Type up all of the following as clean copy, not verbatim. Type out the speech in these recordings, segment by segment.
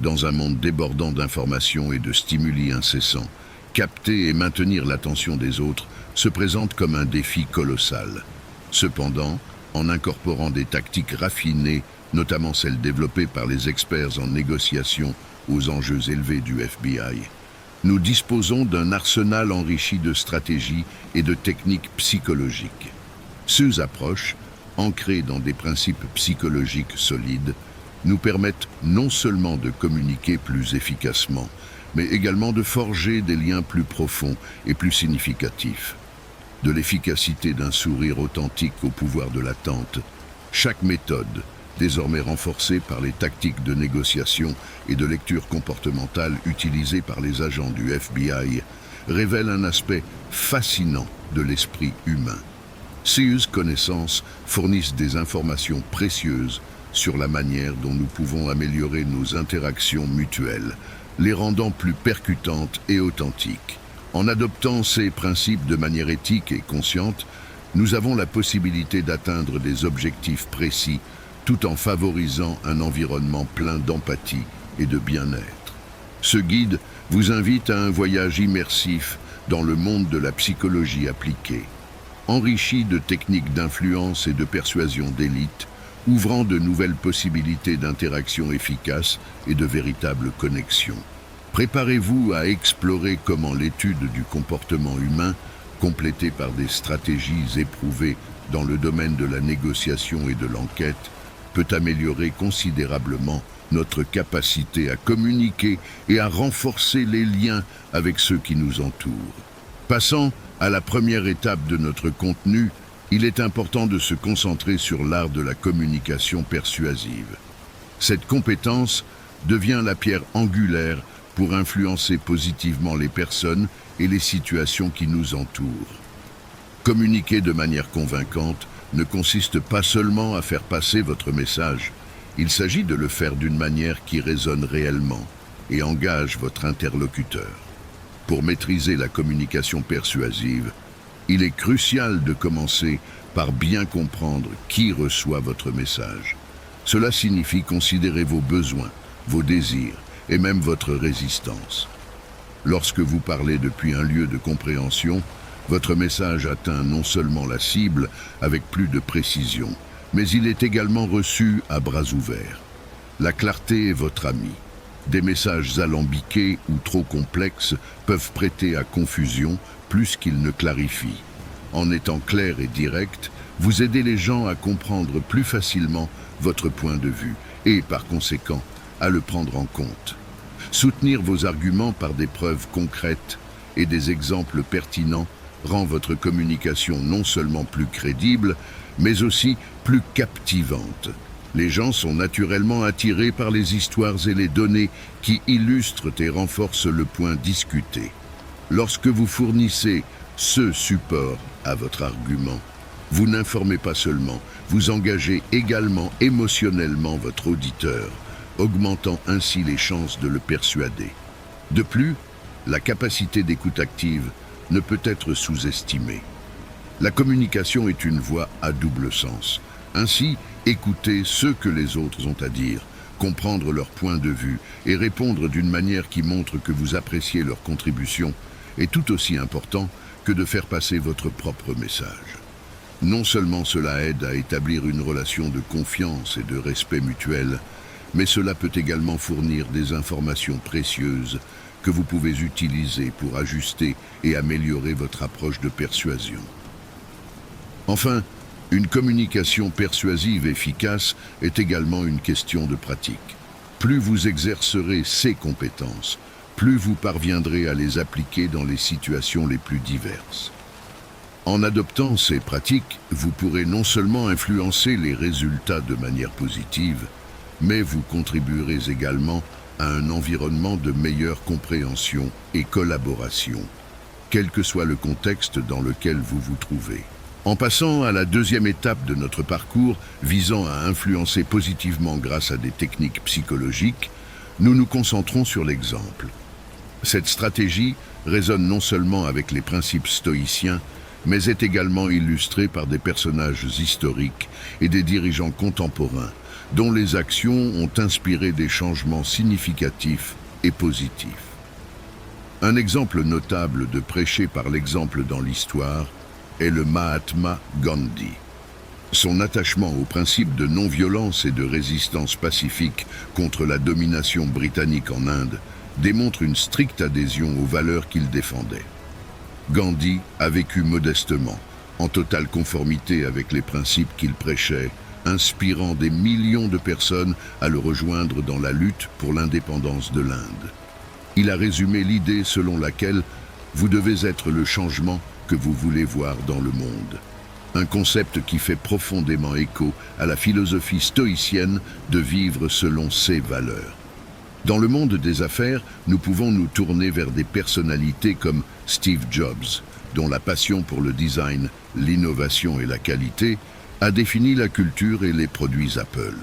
Dans un monde débordant d'informations et de stimuli incessants, capter et maintenir l'attention des autres se présente comme un défi colossal. Cependant, en incorporant des tactiques raffinées, notamment celles développées par les experts en négociation aux enjeux élevés du FBI, nous disposons d'un arsenal enrichi de stratégies et de techniques psychologiques. Ces approches, ancrées dans des principes psychologiques solides, nous permettent non seulement de communiquer plus efficacement, mais également de forger des liens plus profonds et plus significatifs. De l'efficacité d'un sourire authentique au pouvoir de l'attente, chaque méthode, désormais renforcée par les tactiques de négociation et de lecture comportementale utilisées par les agents du FBI, révèle un aspect fascinant de l'esprit humain. Ces connaissances fournissent des informations précieuses sur la manière dont nous pouvons améliorer nos interactions mutuelles, les rendant plus percutantes et authentiques. En adoptant ces principes de manière éthique et consciente, nous avons la possibilité d'atteindre des objectifs précis tout en favorisant un environnement plein d'empathie et de bien-être. Ce guide vous invite à un voyage immersif dans le monde de la psychologie appliquée, enrichi de techniques d'influence et de persuasion d'élite, ouvrant de nouvelles possibilités d'interaction efficaces et de véritables connexions. Préparez-vous à explorer comment l'étude du comportement humain, complétée par des stratégies éprouvées dans le domaine de la négociation et de l'enquête, peut améliorer considérablement notre capacité à communiquer et à renforcer les liens avec ceux qui nous entourent. Passant à la première étape de notre contenu, il est important de se concentrer sur l'art de la communication persuasive. Cette compétence devient la pierre angulaire pour influencer positivement les personnes et les situations qui nous entourent. Communiquer de manière convaincante ne consiste pas seulement à faire passer votre message, il s'agit de le faire d'une manière qui résonne réellement et engage votre interlocuteur. Pour maîtriser la communication persuasive, il est crucial de commencer par bien comprendre qui reçoit votre message. Cela signifie considérer vos besoins, vos désirs et même votre résistance. Lorsque vous parlez depuis un lieu de compréhension, votre message atteint non seulement la cible avec plus de précision, mais il est également reçu à bras ouverts. La clarté est votre amie. Des messages alambiqués ou trop complexes peuvent prêter à confusion plus qu'ils ne clarifient. En étant clair et direct, vous aidez les gens à comprendre plus facilement votre point de vue et, par conséquent, à le prendre en compte. Soutenir vos arguments par des preuves concrètes et des exemples pertinents rend votre communication non seulement plus crédible, mais aussi plus captivante. Les gens sont naturellement attirés par les histoires et les données qui illustrent et renforcent le point discuté. Lorsque vous fournissez ce support à votre argument, vous n'informez pas seulement, vous engagez également émotionnellement votre auditeur, augmentant ainsi les chances de le persuader. De plus, la capacité d'écoute active ne peut être sous-estimée. La communication est une voie à double sens. Ainsi, écouter ce que les autres ont à dire, comprendre leur point de vue et répondre d'une manière qui montre que vous appréciez leur contribution est tout aussi important que de faire passer votre propre message. Non seulement cela aide à établir une relation de confiance et de respect mutuel, mais cela peut également fournir des informations précieuses que vous pouvez utiliser pour ajuster et améliorer votre approche de persuasion. Enfin, une communication persuasive efficace est également une question de pratique. Plus vous exercerez ces compétences, plus vous parviendrez à les appliquer dans les situations les plus diverses. En adoptant ces pratiques, vous pourrez non seulement influencer les résultats de manière positive, mais vous contribuerez également à un environnement de meilleure compréhension et collaboration, quel que soit le contexte dans lequel vous vous trouvez. En passant à la deuxième étape de notre parcours, visant à influencer positivement grâce à des techniques psychologiques, nous nous concentrons sur l'exemple. Cette stratégie résonne non seulement avec les principes stoïciens, mais est également illustrée par des personnages historiques et des dirigeants contemporains, dont les actions ont inspiré des changements significatifs et positifs. Un exemple notable de prêcher par l'exemple dans l'histoire est le Mahatma Gandhi. Son attachement aux principes de non-violence et de résistance pacifique contre la domination britannique en Inde démontre une stricte adhésion aux valeurs qu'il défendait. Gandhi a vécu modestement, en totale conformité avec les principes qu'il prêchait, inspirant des millions de personnes à le rejoindre dans la lutte pour l'indépendance de l'Inde. Il a résumé l'idée selon laquelle vous devez être le changement que vous voulez voir dans le monde. Un concept qui fait profondément écho à la philosophie stoïcienne de vivre selon ses valeurs. Dans le monde des affaires, nous pouvons nous tourner vers des personnalités comme Steve Jobs, dont la passion pour le design, l'innovation et la qualité a défini la culture et les produits Apple.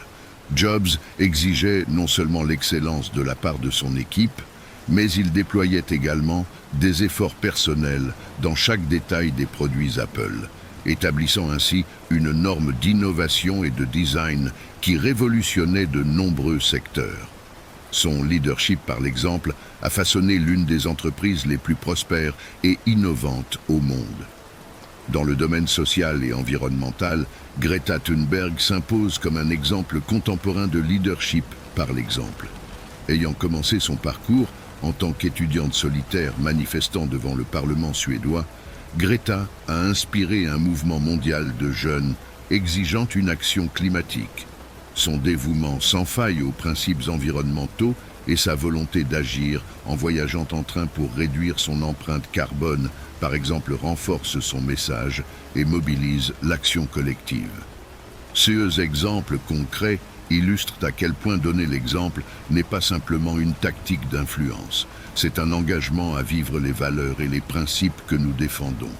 Jobs exigeait non seulement l'excellence de la part de son équipe, mais il déployait également des efforts personnels dans chaque détail des produits Apple, établissant ainsi une norme d'innovation et de design qui révolutionnait de nombreux secteurs. Son leadership, par l'exemple, a façonné l'une des entreprises les plus prospères et innovantes au monde. Dans le domaine social et environnemental, Greta Thunberg s'impose comme un exemple contemporain de leadership par l'exemple. Ayant commencé son parcours en tant qu'étudiante solitaire manifestant devant le Parlement suédois, Greta a inspiré un mouvement mondial de jeunes exigeant une action climatique. Son dévouement sans faille aux principes environnementaux et sa volonté d'agir en voyageant en train pour réduire son empreinte carbone, par exemple, renforce son message et mobilise l'action collective. Ces exemples concrets illustrent à quel point donner l'exemple n'est pas simplement une tactique d'influence. C'est un engagement à vivre les valeurs et les principes que nous défendons.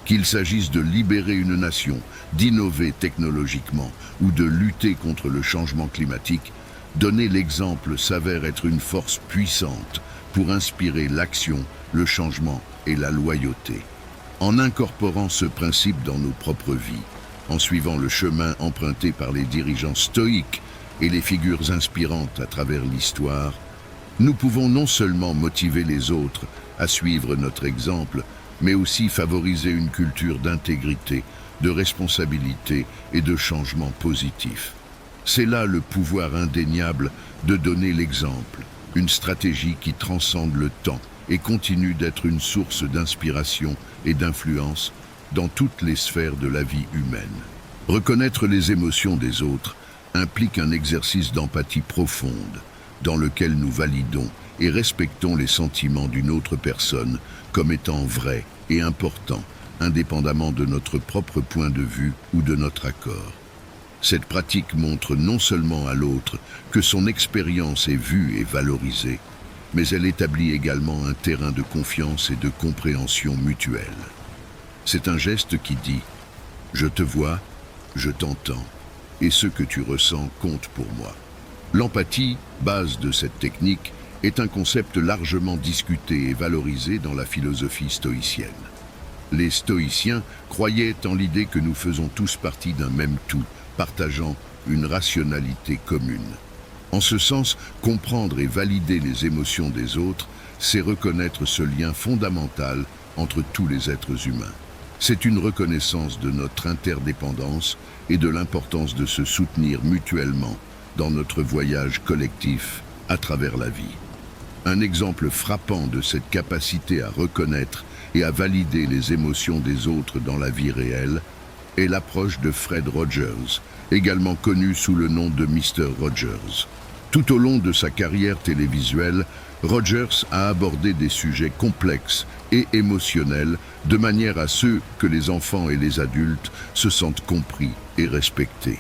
Qu'il s'agisse de libérer une nation, d'innover technologiquement ou de lutter contre le changement climatique, donner l'exemple s'avère être une force puissante pour inspirer l'action, le changement et la loyauté. En incorporant ce principe dans nos propres vies, en suivant le chemin emprunté par les dirigeants stoïques et les figures inspirantes à travers l'histoire, nous pouvons non seulement motiver les autres à suivre notre exemple, mais aussi favoriser une culture d'intégrité, de responsabilité et de changement positif. C'est là le pouvoir indéniable de donner l'exemple, une stratégie qui transcende le temps et continue d'être une source d'inspiration et d'influence dans toutes les sphères de la vie humaine. Reconnaître les émotions des autres implique un exercice d'empathie profonde, dans lequel nous validons et respectons les sentiments d'une autre personne comme étant vrais et importants, indépendamment de notre propre point de vue ou de notre accord. Cette pratique montre non seulement à l'autre que son expérience est vue et valorisée, mais elle établit également un terrain de confiance et de compréhension mutuelle. C'est un geste qui dit « Je te vois, je t'entends, et ce que tu ressens compte pour moi ». L'empathie, base de cette technique, est un concept largement discuté et valorisé dans la philosophie stoïcienne. Les stoïciens croyaient en l'idée que nous faisons tous partie d'un même tout, partageant une rationalité commune. En ce sens, comprendre et valider les émotions des autres, c'est reconnaître ce lien fondamental entre tous les êtres humains. C'est une reconnaissance de notre interdépendance et de l'importance de se soutenir mutuellement dans notre voyage collectif à travers la vie. Un exemple frappant de cette capacité à reconnaître et à valider les émotions des autres dans la vie réelle est l'approche de Fred Rogers, également connu sous le nom de Mr. Rogers. Tout au long de sa carrière télévisuelle, Rogers a abordé des sujets complexes et émotionnels de manière à ce que les enfants et les adultes se sentent compris et respectés.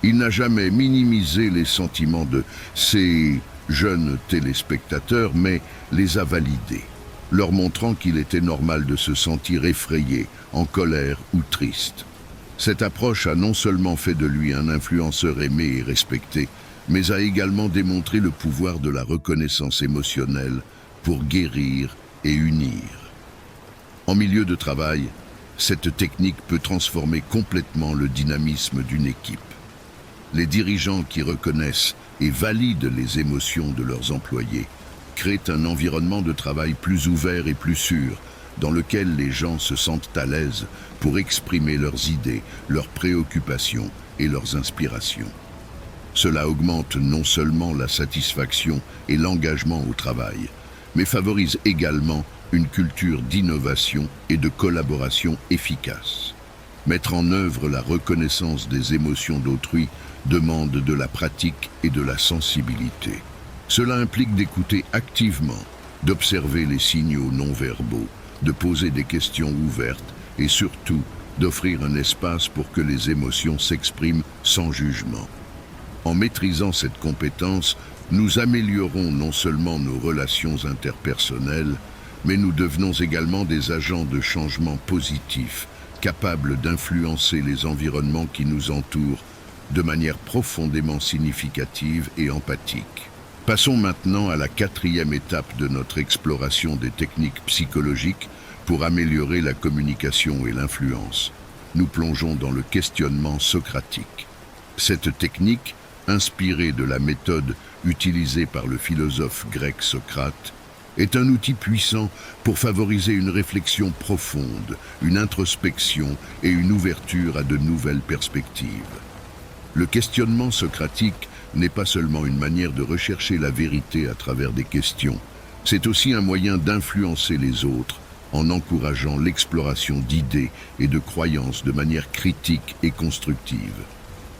Il n'a jamais minimisé les sentiments de ses jeunes téléspectateurs, mais les a validés, leur montrant qu'il était normal de se sentir effrayé, en colère ou triste. Cette approche a non seulement fait de lui un influenceur aimé et respecté, mais a également démontré le pouvoir de la reconnaissance émotionnelle pour guérir et unir. En milieu de travail, cette technique peut transformer complètement le dynamisme d'une équipe. Les dirigeants qui reconnaissent et valident les émotions de leurs employés créent un environnement de travail plus ouvert et plus sûr, dans lequel les gens se sentent à l'aise pour exprimer leurs idées, leurs préoccupations et leurs inspirations. Cela augmente non seulement la satisfaction et l'engagement au travail, mais favorise également une culture d'innovation et de collaboration efficace. Mettre en œuvre la reconnaissance des émotions d'autrui demande de la pratique et de la sensibilité. Cela implique d'écouter activement, d'observer les signaux non-verbaux, de poser des questions ouvertes et surtout d'offrir un espace pour que les émotions s'expriment sans jugement. En maîtrisant cette compétence, nous améliorons non seulement nos relations interpersonnelles, mais nous devenons également des agents de changement positifs, capables d'influencer les environnements qui nous entourent de manière profondément significative et empathique. Passons maintenant à la 4e étape de notre exploration des techniques psychologiques pour améliorer la communication et l'influence. Nous plongeons dans le questionnement socratique. Cette technique, inspirée de la méthode utilisée par le philosophe grec Socrate, est un outil puissant pour favoriser une réflexion profonde, une introspection et une ouverture à de nouvelles perspectives. Le questionnement socratique n'est pas seulement une manière de rechercher la vérité à travers des questions, c'est aussi un moyen d'influencer les autres en encourageant l'exploration d'idées et de croyances de manière critique et constructive.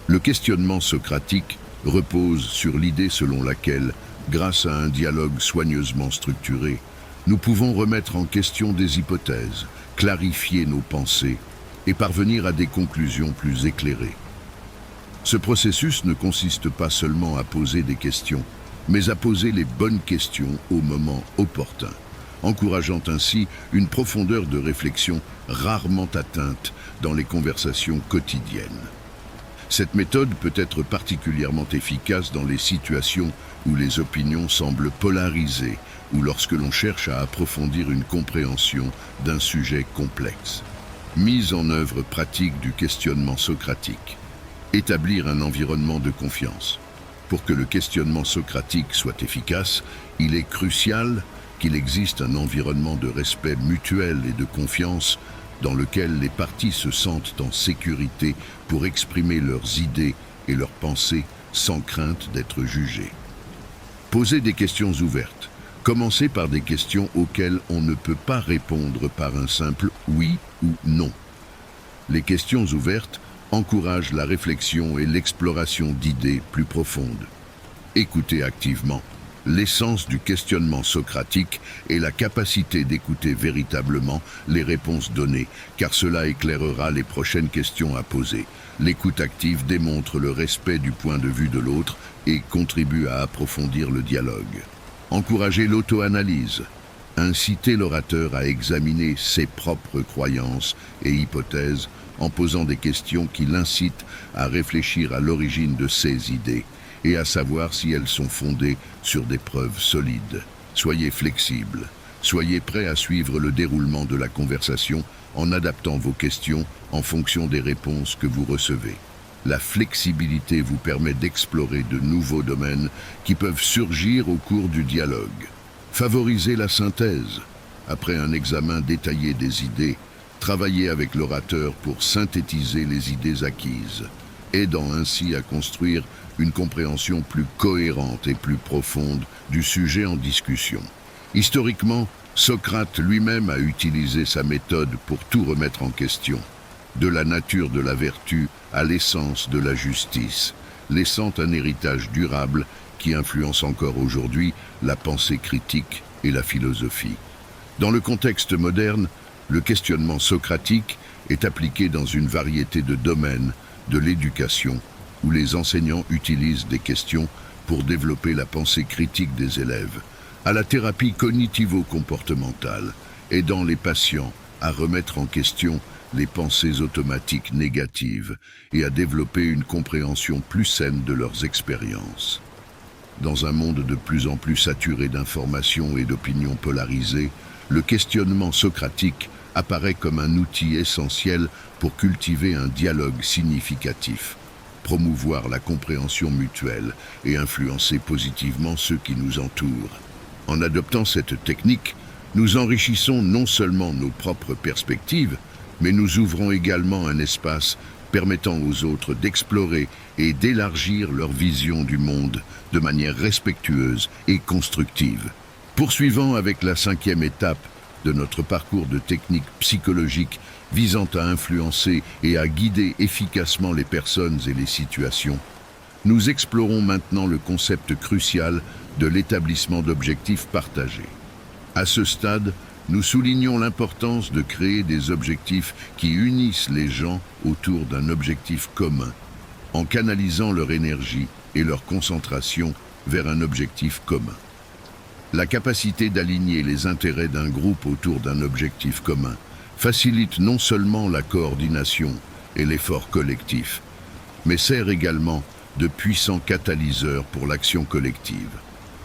Le questionnement socratique repose sur l'idée selon laquelle, grâce à un dialogue soigneusement structuré, nous pouvons remettre en question des hypothèses, clarifier nos pensées et parvenir à des conclusions plus éclairées. Ce processus ne consiste pas seulement à poser des questions, mais à poser les bonnes questions au moment opportun, encourageant ainsi une profondeur de réflexion rarement atteinte dans les conversations quotidiennes. Cette méthode peut être particulièrement efficace dans les situations où les opinions semblent polarisées ou lorsque l'on cherche à approfondir une compréhension d'un sujet complexe. Mise en œuvre pratique du questionnement socratique. Établir un environnement de confiance. Pour que le questionnement socratique soit efficace, il est crucial qu'il existe un environnement de respect mutuel et de confiance dans lequel les parties se sentent en sécurité pour exprimer leurs idées et leurs pensées sans crainte d'être jugées. Posez des questions ouvertes. Commencez par des questions auxquelles on ne peut pas répondre par un simple oui ou non. Les questions ouvertes encouragent la réflexion et l'exploration d'idées plus profondes. Écoutez activement. L'essence du questionnement socratique est la capacité d'écouter véritablement les réponses données, car cela éclairera les prochaines questions à poser. L'écoute active démontre le respect du point de vue de l'autre et contribue à approfondir le dialogue. Encourager l'auto-analyse. Inciter l'orateur à examiner ses propres croyances et hypothèses en posant des questions qui l'incitent à réfléchir à l'origine de ses idées et à savoir si elles sont fondées sur des preuves solides. Soyez flexible. Soyez prêt à suivre le déroulement de la conversation en adaptant vos questions en fonction des réponses que vous recevez. La flexibilité vous permet d'explorer de nouveaux domaines qui peuvent surgir au cours du dialogue. Favorisez la synthèse. Après un examen détaillé des idées, travaillez avec l'orateur pour synthétiser les idées acquises, aidant ainsi à construire une compréhension plus cohérente et plus profonde du sujet en discussion. Historiquement, Socrate lui-même a utilisé sa méthode pour tout remettre en question, de la nature de la vertu à l'essence de la justice, laissant un héritage durable qui influence encore aujourd'hui la pensée critique et la philosophie. Dans le contexte moderne, le questionnement socratique est appliqué dans une variété de domaines de l'éducation, où les enseignants utilisent des questions pour développer la pensée critique des élèves, à la thérapie cognitivo-comportementale, aidant les patients à remettre en question les pensées automatiques négatives et à développer une compréhension plus saine de leurs expériences. Dans un monde de plus en plus saturé d'informations et d'opinions polarisées, le questionnement socratique apparaît comme un outil essentiel pour cultiver un dialogue significatif. promouvoir la compréhension mutuelle et influencer positivement ceux qui nous entourent. En adoptant cette technique, nous enrichissons non seulement nos propres perspectives, mais nous ouvrons également un espace permettant aux autres d'explorer et d'élargir leur vision du monde de manière respectueuse et constructive. Poursuivant avec la 5e étape de notre parcours de techniques psychologiques visant à influencer et à guider efficacement les personnes et les situations, nous explorons maintenant le concept crucial de l'établissement d'objectifs partagés. À ce stade, nous soulignons l'importance de créer des objectifs qui unissent les gens autour d'un objectif commun, en canalisant leur énergie et leur concentration vers un objectif commun. La capacité d'aligner les intérêts d'un groupe autour d'un objectif commun facilite non seulement la coordination et l'effort collectif, mais sert également de puissant catalyseur pour l'action collective,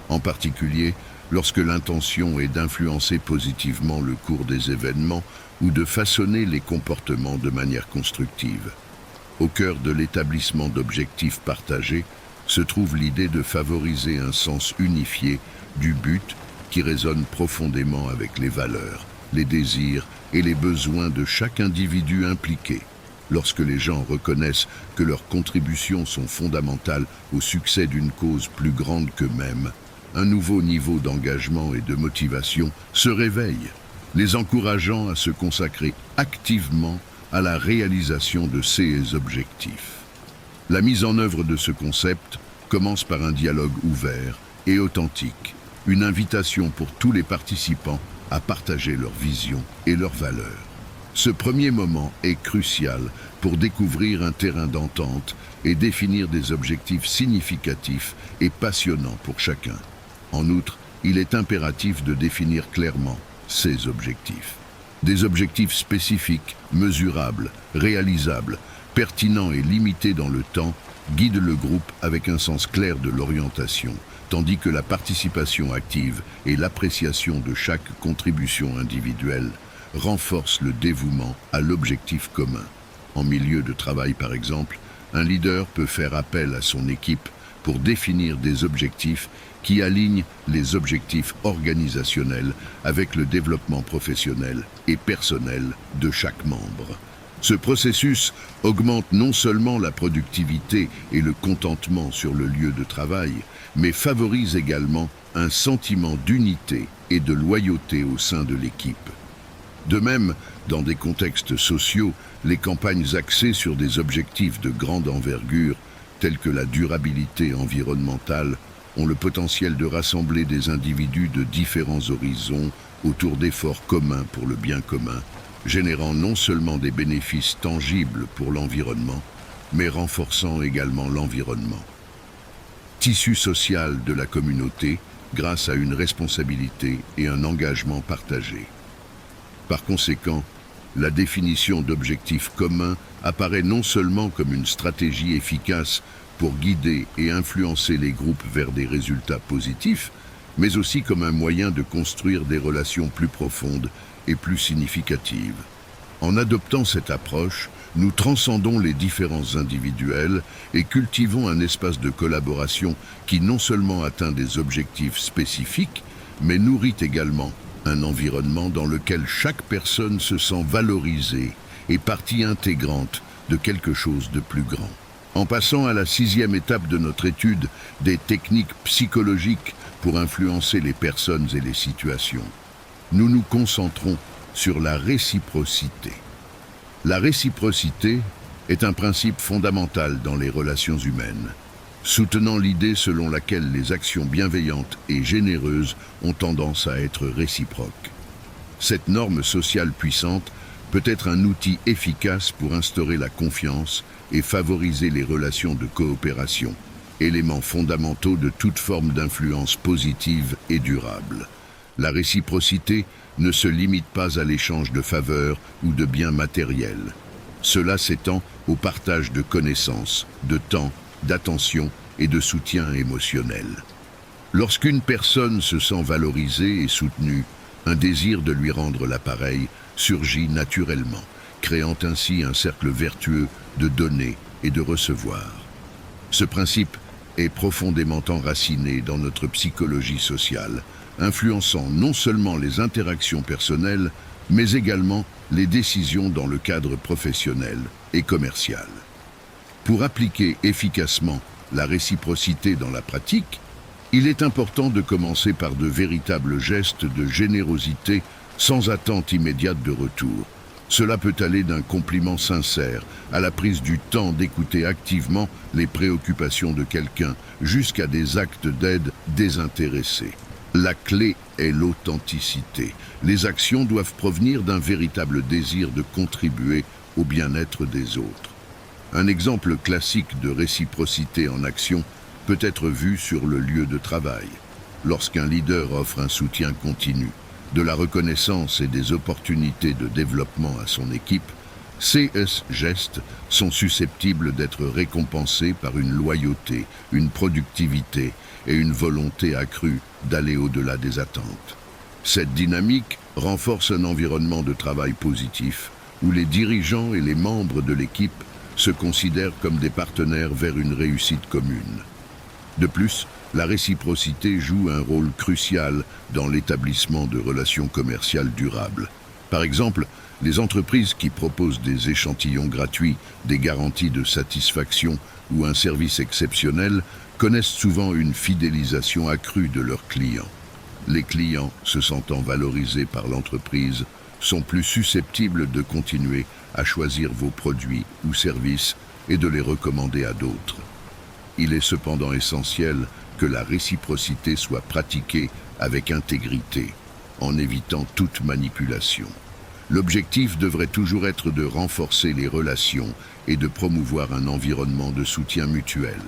en particulier lorsque l'intention est d'influencer positivement le cours des événements ou de façonner les comportements de manière constructive. Au cœur de l'établissement d'objectifs partagés se trouve l'idée de favoriser un sens unifié du but qui résonne profondément avec les valeurs, les désirs et les besoins de chaque individu impliqué. Lorsque les gens reconnaissent que leurs contributions sont fondamentales au succès d'une cause plus grande qu'eux-mêmes, un nouveau niveau d'engagement et de motivation se réveille, les encourageant à se consacrer activement à la réalisation de ces objectifs. La mise en œuvre de ce concept commence par un dialogue ouvert et authentique, une invitation pour tous les participants à partager leurs visions et leurs valeurs. Ce premier moment est crucial pour découvrir un terrain d'entente et définir des objectifs significatifs et passionnants pour chacun. En outre, il est impératif de définir clairement ces objectifs. Des objectifs spécifiques, mesurables, réalisables, pertinents et limités dans le temps guident le groupe avec un sens clair de l'orientation, tandis que la participation active et l'appréciation de chaque contribution individuelle renforcent le dévouement à l'objectif commun. En milieu de travail, par exemple, un leader peut faire appel à son équipe pour définir des objectifs qui alignent les objectifs organisationnels avec le développement professionnel et personnel de chaque membre. Ce processus augmente non seulement la productivité et le contentement sur le lieu de travail, mais favorise également un sentiment d'unité et de loyauté au sein de l'équipe. De même, dans des contextes sociaux, les campagnes axées sur des objectifs de grande envergure, tels que la durabilité environnementale, ont le potentiel de rassembler des individus de différents horizons autour d'efforts communs pour le bien commun, générant non seulement des bénéfices tangibles pour l'environnement, mais renforçant également l'environnement. Tissu social de la communauté grâce à une responsabilité et un engagement partagé. Par conséquent, la définition d'objectifs communs apparaît non seulement comme une stratégie efficace pour guider et influencer les groupes vers des résultats positifs, mais aussi comme un moyen de construire des relations plus profondes et plus significatives. En adoptant cette approche, nous transcendons les différences individuelles et cultivons un espace de collaboration qui non seulement atteint des objectifs spécifiques, mais nourrit également un environnement dans lequel chaque personne se sent valorisée et partie intégrante de quelque chose de plus grand. En passant à la 6e étape de notre étude des techniques psychologiques pour influencer les personnes et les situations, nous nous concentrons sur la réciprocité. La réciprocité est un principe fondamental dans les relations humaines, soutenant l'idée selon laquelle les actions bienveillantes et généreuses ont tendance à être réciproques. Cette norme sociale puissante peut être un outil efficace pour instaurer la confiance et favoriser les relations de coopération, éléments fondamentaux de toute forme d'influence positive et durable. La réciprocité ne se limite pas à l'échange de faveurs ou de biens matériels. Cela s'étend au partage de connaissances, de temps, d'attention et de soutien émotionnel. Lorsqu'une personne se sent valorisée et soutenue, un désir de lui rendre l'appareil surgit naturellement, créant ainsi un cercle vertueux de donner et de recevoir. Ce principe est profondément enraciné dans notre psychologie sociale, influençant non seulement les interactions personnelles, mais également les décisions dans le cadre professionnel et commercial. Pour appliquer efficacement la réciprocité dans la pratique, il est important de commencer par de véritables gestes de générosité sans attente immédiate de retour. Cela peut aller d'un compliment sincère à la prise du temps d'écouter activement les préoccupations de quelqu'un jusqu'à des actes d'aide désintéressés. La clé est l'authenticité. Les actions doivent provenir d'un véritable désir de contribuer au bien-être des autres. Un exemple classique de réciprocité en action peut être vu sur le lieu de travail. Lorsqu'un leader offre un soutien continu, de la reconnaissance et des opportunités de développement à son équipe, ces gestes sont susceptibles d'être récompensés par une loyauté, une productivité et une volonté accrue d'aller au-delà des attentes. Cette dynamique renforce un environnement de travail positif où les dirigeants et les membres de l'équipe se considèrent comme des partenaires vers une réussite commune. De plus, la réciprocité joue un rôle crucial dans l'établissement de relations commerciales durables. Par exemple, les entreprises qui proposent des échantillons gratuits, des garanties de satisfaction ou un service exceptionnel connaissent souvent une fidélisation accrue de leurs clients. Les clients, se sentant valorisés par l'entreprise, sont plus susceptibles de continuer à choisir vos produits ou services et de les recommander à d'autres. Il est cependant essentiel que la réciprocité soit pratiquée avec intégrité, en évitant toute manipulation. L'objectif devrait toujours être de renforcer les relations et de promouvoir un environnement de soutien mutuel.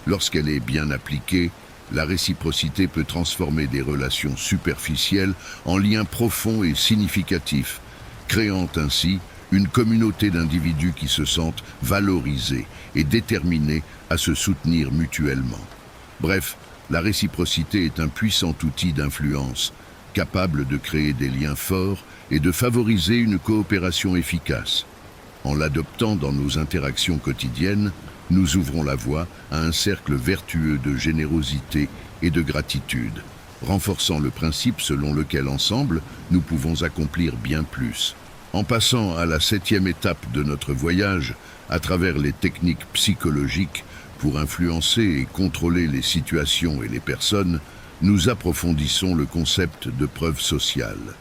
Lorsqu'elle est bien appliquée, la réciprocité peut transformer des relations superficielles en liens profonds et significatifs, créant ainsi une communauté d'individus qui se sentent valorisés et déterminés à se soutenir mutuellement. Bref, la réciprocité est un puissant outil d'influence, capable de créer des liens forts et de favoriser une coopération efficace. En l'adoptant dans nos interactions quotidiennes, nous ouvrons la voie à un cercle vertueux de générosité et de gratitude, renforçant le principe selon lequel ensemble, nous pouvons accomplir bien plus. En passant à la 7e étape de notre voyage, à travers les techniques psychologiques pour influencer et contrôler les situations et les personnes, nous approfondissons le concept de preuve sociale.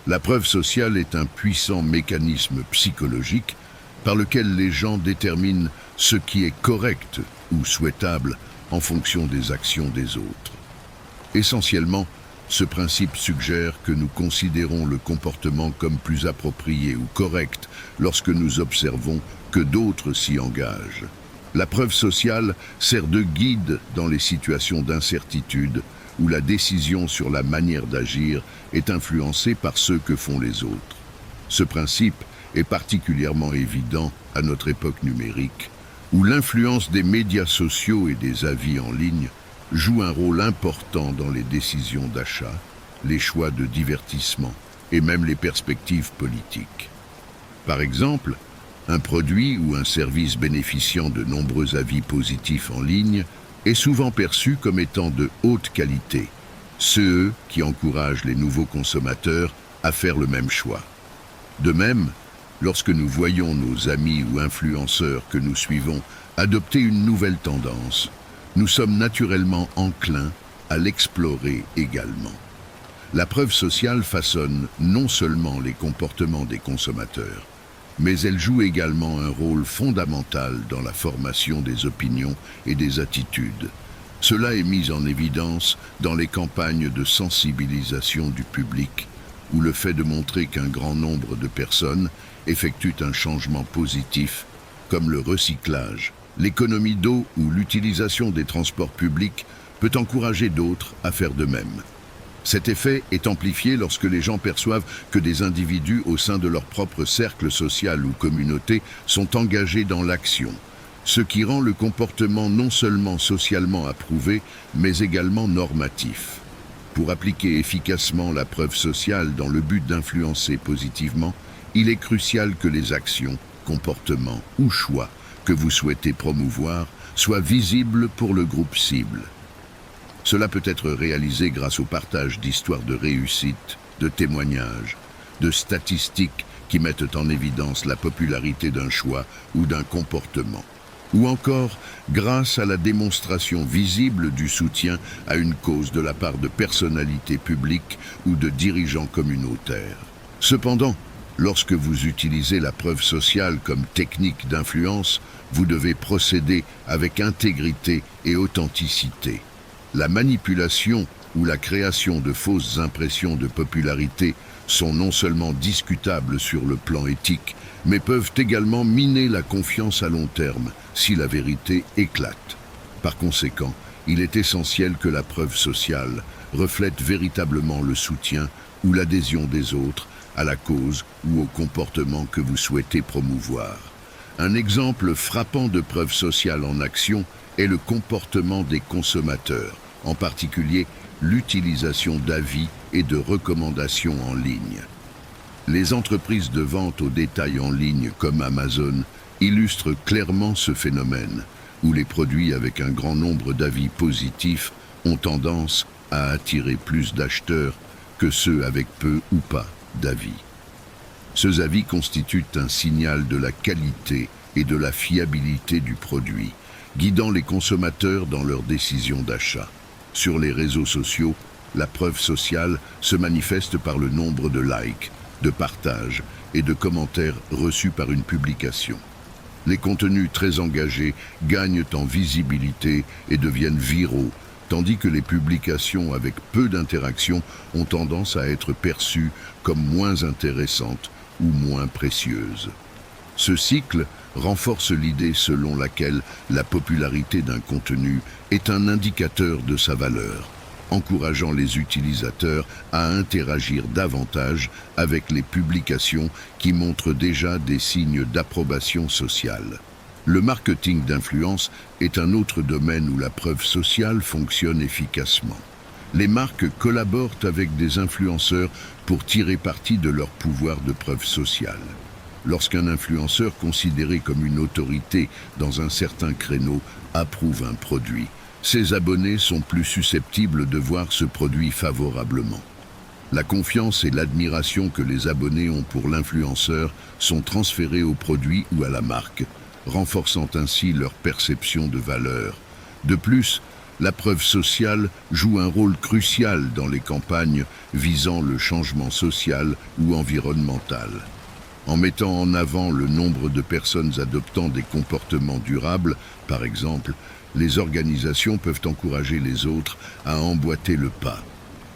La preuve sociale est un puissant mécanisme psychologique par lequel les gens déterminent ce qui est correct ou souhaitable en fonction des actions des autres. Essentiellement, ce principe suggère que nous considérons le comportement comme plus approprié ou correct lorsque nous observons que d'autres s'y engagent. La preuve sociale sert de guide dans les situations d'incertitude où la décision sur la manière d'agir est influencée par ce que font les autres. Ce principe est particulièrement évident à notre époque numérique, où l'influence des médias sociaux et des avis en ligne joue un rôle important dans les décisions d'achat, les choix de divertissement et même les perspectives politiques. Par exemple, un produit ou un service bénéficiant de nombreux avis positifs en ligne est souvent perçu comme étant de haute qualité, ce qui encourage les nouveaux consommateurs à faire le même choix. De même, lorsque nous voyons nos amis ou influenceurs que nous suivons adopter une nouvelle tendance, nous sommes naturellement enclins à l'explorer également. La preuve sociale façonne non seulement les comportements des consommateurs, mais elle joue également un rôle fondamental dans la formation des opinions et des attitudes. Cela est mis en évidence dans les campagnes de sensibilisation du public, où le fait de montrer qu'un grand nombre de personnes effectuent un changement positif, comme le recyclage, l'économie d'eau ou l'utilisation des transports publics, peut encourager d'autres à faire de même. Cet effet est amplifié lorsque les gens perçoivent que des individus au sein de leur propre cercle social ou communauté sont engagés dans l'action, ce qui rend le comportement non seulement socialement approuvé, mais également normatif. Pour appliquer efficacement la preuve sociale dans le but d'influencer positivement, il est crucial que les actions, comportements ou choix que vous souhaitez promouvoir soit visible pour le groupe cible. Cela peut être réalisé grâce au partage d'histoires de réussite, de témoignages, de statistiques qui mettent en évidence la popularité d'un choix ou d'un comportement, ou encore grâce à la démonstration visible du soutien à une cause de la part de personnalités publiques ou de dirigeants communautaires. Cependant, lorsque vous utilisez la preuve sociale comme technique d'influence, vous devez procéder avec intégrité et authenticité. La manipulation ou la création de fausses impressions de popularité sont non seulement discutables sur le plan éthique, mais peuvent également miner la confiance à long terme si la vérité éclate. Par conséquent, il est essentiel que la preuve sociale reflète véritablement le soutien ou l'adhésion des autres à la cause ou au comportement que vous souhaitez promouvoir. Un exemple frappant de preuve sociale en action est le comportement des consommateurs, en particulier l'utilisation d'avis et de recommandations en ligne. Les entreprises de vente au détail en ligne comme Amazon illustrent clairement ce phénomène, où les produits avec un grand nombre d'avis positifs ont tendance à attirer plus d'acheteurs que ceux avec peu ou pas d'avis. Ces avis constituent un signal de la qualité et de la fiabilité du produit, guidant les consommateurs dans leurs décisions d'achat. Sur les réseaux sociaux, la preuve sociale se manifeste par le nombre de likes, de partages et de commentaires reçus par une publication. Les contenus très engagés gagnent en visibilité et deviennent viraux, tandis que les publications avec peu d'interaction ont tendance à être perçues comme moins intéressantes ou moins précieuses. Ce cycle renforce l'idée selon laquelle la popularité d'un contenu est un indicateur de sa valeur, encourageant les utilisateurs à interagir davantage avec les publications qui montrent déjà des signes d'approbation sociale. Le marketing d'influence est un autre domaine où la preuve sociale fonctionne efficacement. Les marques collaborent avec des influenceurs pour tirer parti de leur pouvoir de preuve sociale. Lorsqu'un influenceur considéré comme une autorité dans un certain créneau approuve un produit, ses abonnés sont plus susceptibles de voir ce produit favorablement. La confiance et l'admiration que les abonnés ont pour l'influenceur sont transférées au produit ou à la marque, renforçant ainsi leur perception de valeur. De plus, la preuve sociale joue un rôle crucial dans les campagnes visant le changement social ou environnemental. En mettant en avant le nombre de personnes adoptant des comportements durables, par exemple, les organisations peuvent encourager les autres à emboîter le pas.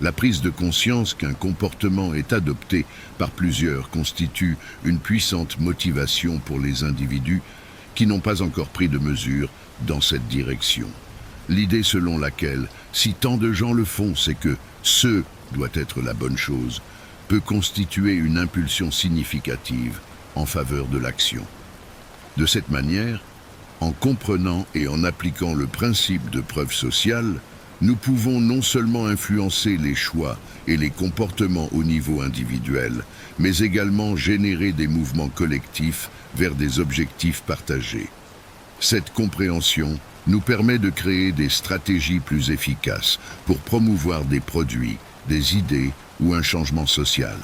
La prise de conscience qu'un comportement est adopté par plusieurs constitue une puissante motivation pour les individus qui n'ont pas encore pris de mesures dans cette direction. L'idée selon laquelle, si tant de gens le font, c'est que ce doit être la bonne chose, peut constituer une impulsion significative en faveur de l'action. De cette manière, en comprenant et en appliquant le principe de preuve sociale, nous pouvons non seulement influencer les choix et les comportements au niveau individuel, mais également générer des mouvements collectifs vers des objectifs partagés. Cette compréhension nous permet de créer des stratégies plus efficaces pour promouvoir des produits, des idées ou un changement social,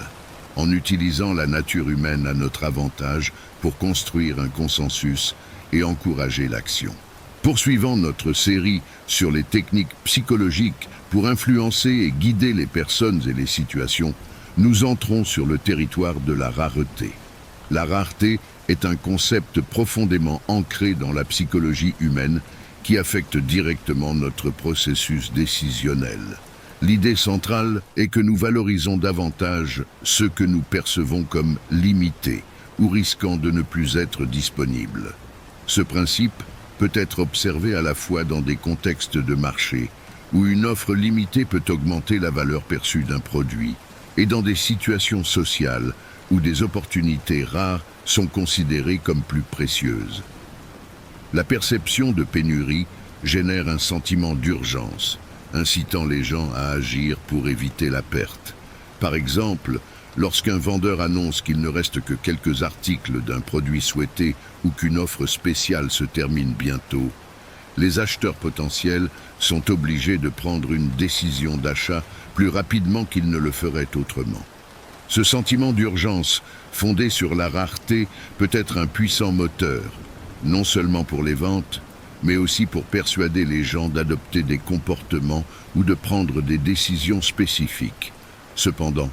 en utilisant la nature humaine à notre avantage pour construire un consensus et encourager l'action. Poursuivant notre série sur les techniques psychologiques pour influencer et guider les personnes et les situations, nous entrons sur le territoire de la rareté. La rareté est un concept profondément ancré dans la psychologie humaine qui affecte directement notre processus décisionnel. L'idée centrale est que nous valorisons davantage ce que nous percevons comme limité ou risquant de ne plus être disponible. Ce principe peut être observé à la fois dans des contextes de marché, où une offre limitée peut augmenter la valeur perçue d'un produit, et dans des situations sociales où des opportunités rares sont considérées comme plus précieuses. La perception de pénurie génère un sentiment d'urgence, incitant les gens à agir pour éviter la perte. Par exemple, lorsqu'un vendeur annonce qu'il ne reste que quelques articles d'un produit souhaité ou qu'une offre spéciale se termine bientôt, les acheteurs potentiels sont obligés de prendre une décision d'achat plus rapidement qu'ils ne le feraient autrement. Ce sentiment d'urgence, fondé sur la rareté, peut être un puissant moteur, non seulement pour les ventes, mais aussi pour persuader les gens d'adopter des comportements ou de prendre des décisions spécifiques. Cependant,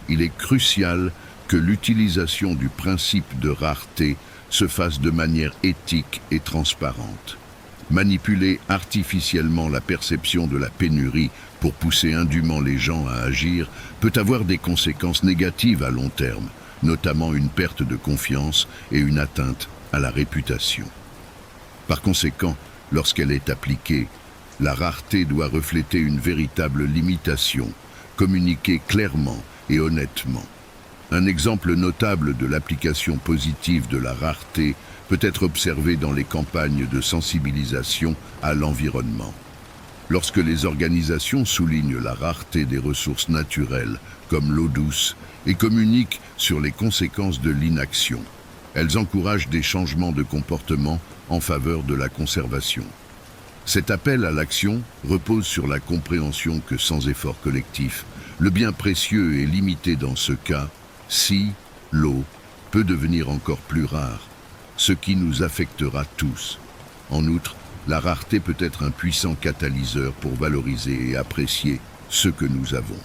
il est crucial que l'utilisation du principe de rareté se fasse de manière éthique et transparente. Manipuler artificiellement la perception de la pénurie pour pousser indûment les gens à agir peut avoir des conséquences négatives à long terme, notamment une perte de confiance et une atteinte à la réputation. Par conséquent, lorsqu'elle est appliquée, la rareté doit refléter une véritable limitation, communiquée clairement et honnêtement. Un exemple notable de l'application positive de la rareté peut être observé dans les campagnes de sensibilisation à l'environnement. Lorsque les organisations soulignent la rareté des ressources naturelles, comme l'eau douce, et communiquent sur les conséquences de l'inaction, elles encouragent des changements de comportement en faveur de la conservation. Cet appel à l'action repose sur la compréhension que sans effort collectif, le bien précieux est limité dans ce cas, si l'eau peut devenir encore plus rare, ce qui nous affectera tous. En outre, la rareté peut être un puissant catalyseur pour valoriser et apprécier ce que nous avons.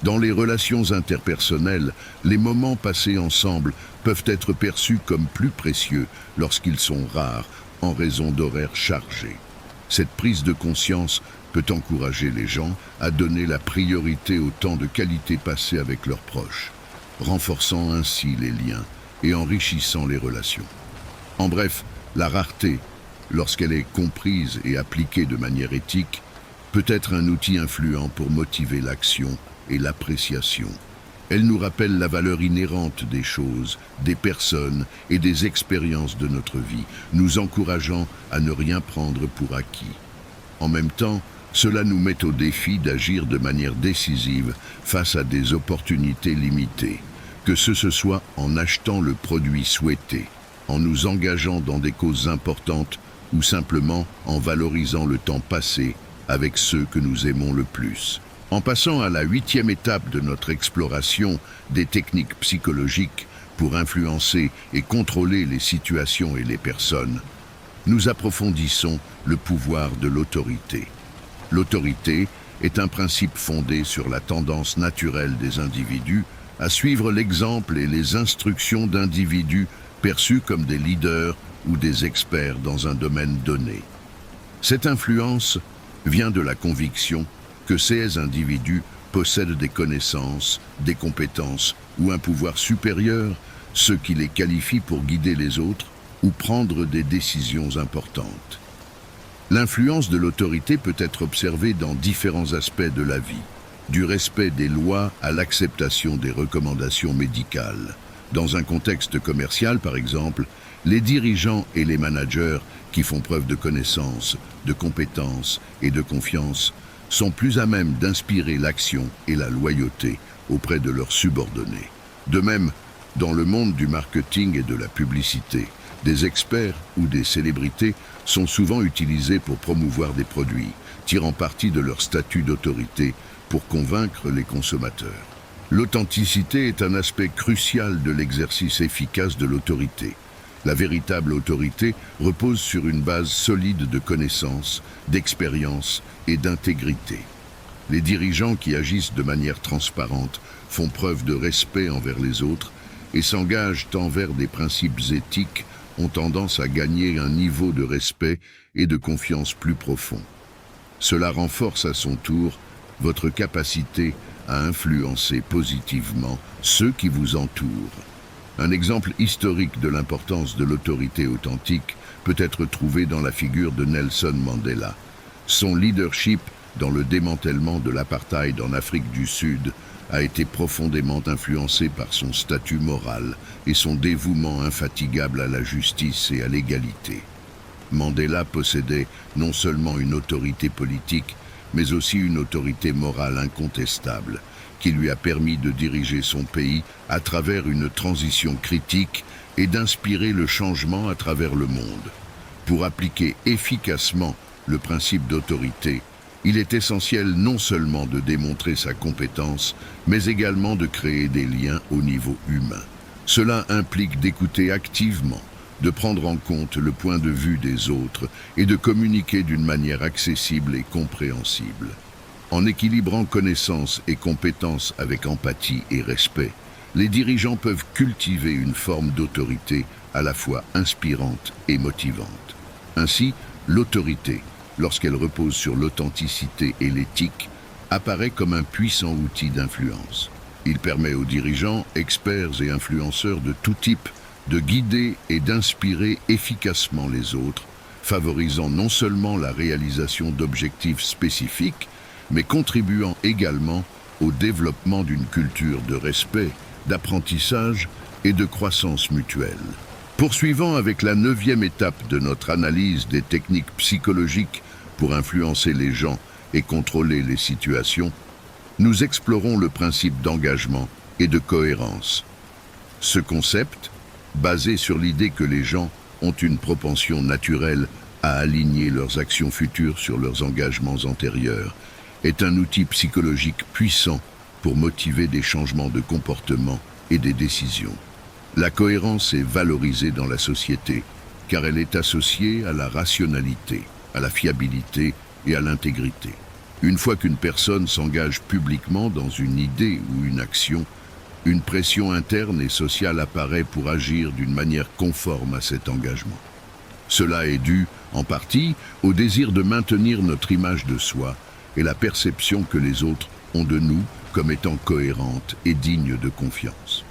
Dans les relations interpersonnelles, les moments passés ensemble peuvent être perçus comme plus précieux lorsqu'ils sont rares en raison d'horaires chargés. Cette prise de conscience peut encourager les gens à donner la priorité au temps de qualité passé avec leurs proches, renforçant ainsi les liens et enrichissant les relations. En bref, la rareté, lorsqu'elle est comprise et appliquée de manière éthique, peut être un outil influent pour motiver l'action et l'appréciation. Elle nous rappelle la valeur inhérente des choses, des personnes et des expériences de notre vie, nous encourageant à ne rien prendre pour acquis. En même temps, cela nous met au défi d'agir de manière décisive face à des opportunités limitées, que ce soit en achetant le produit souhaité, en nous engageant dans des causes importantes ou simplement en valorisant le temps passé avec ceux que nous aimons le plus. En passant à la 8e étape de notre exploration des techniques psychologiques pour influencer et contrôler les situations et les personnes, nous approfondissons le pouvoir de l'autorité. L'autorité est un principe fondé sur la tendance naturelle des individus à suivre l'exemple et les instructions d'individus perçus comme des leaders ou des experts dans un domaine donné. Cette influence vient de la conviction que ces individus possèdent des connaissances, des compétences ou un pouvoir supérieur, ce qui les qualifie pour guider les autres ou prendre des décisions importantes. L'influence de l'autorité peut être observée dans différents aspects de la vie, du respect des lois à l'acceptation des recommandations médicales. Dans un contexte commercial, par exemple, les dirigeants et les managers qui font preuve de connaissances, de compétences et de confiance sont plus à même d'inspirer l'action et la loyauté auprès de leurs subordonnés. De même, dans le monde du marketing et de la publicité, des experts ou des célébrités sont souvent utilisés pour promouvoir des produits, tirant parti de leur statut d'autorité pour convaincre les consommateurs. L'authenticité est un aspect crucial de l'exercice efficace de l'autorité. La véritable autorité repose sur une base solide de connaissances, d'expérience et d'intégrité. Les dirigeants qui agissent de manière transparente font preuve de respect envers les autres et s'engagent envers des principes éthiques ont tendance à gagner un niveau de respect et de confiance plus profond. Cela renforce à son tour votre capacité à influencer positivement ceux qui vous entourent. Un exemple historique de l'importance de l'autorité authentique peut être trouvé dans la figure de Nelson Mandela. Son leadership dans le démantèlement de l'apartheid en Afrique du Sud a été profondément influencé par son statut moral et son dévouement infatigable à la justice et à l'égalité. Mandela possédait non seulement une autorité politique, mais aussi une autorité morale incontestable, qui lui a permis de diriger son pays à travers une transition critique et d'inspirer le changement à travers le monde. Pour appliquer efficacement le principe d'autorité, il est essentiel non seulement de démontrer sa compétence, mais également de créer des liens au niveau humain. Cela implique d'écouter activement, de prendre en compte le point de vue des autres et de communiquer d'une manière accessible et compréhensible. En équilibrant connaissances et compétences avec empathie et respect, les dirigeants peuvent cultiver une forme d'autorité à la fois inspirante et motivante. Ainsi, l'autorité, lorsqu'elle repose sur l'authenticité et l'éthique, apparaît comme un puissant outil d'influence. Il permet aux dirigeants, experts et influenceurs de tout type de guider et d'inspirer efficacement les autres, favorisant non seulement la réalisation d'objectifs spécifiques, mais contribuant également au développement d'une culture de respect, d'apprentissage et de croissance mutuelle. Poursuivant avec la 9e étape de notre analyse des techniques psychologiques pour influencer les gens et contrôler les situations, nous explorons le principe d'engagement et de cohérence. Ce concept, basé sur l'idée que les gens ont une propension naturelle à aligner leurs actions futures sur leurs engagements antérieurs, est un outil psychologique puissant pour motiver des changements de comportement et des décisions. La cohérence est valorisée dans la société, car elle est associée à la rationalité, à la fiabilité et à l'intégrité. Une fois qu'une personne s'engage publiquement dans une idée ou une action, une pression interne et sociale apparaît pour agir d'une manière conforme à cet engagement. Cela est dû, en partie, au désir de maintenir notre image de soi et la perception que les autres ont de nous comme étant cohérentes et dignes de confiance.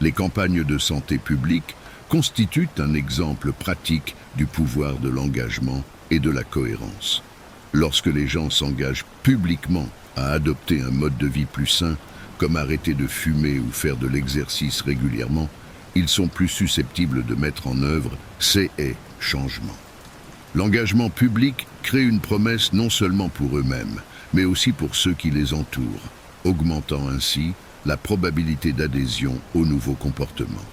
Les campagnes de santé publique constituent un exemple pratique du pouvoir de l'engagement et de la cohérence. Lorsque les gens s'engagent publiquement à adopter un mode de vie plus sain, comme arrêter de fumer ou faire de l'exercice régulièrement, ils sont plus susceptibles de mettre en œuvre ces changements. L'engagement public crée une promesse non seulement pour eux-mêmes, mais aussi pour ceux qui les entourent, augmentant ainsi la probabilité d'adhésion aux nouveaux comportements.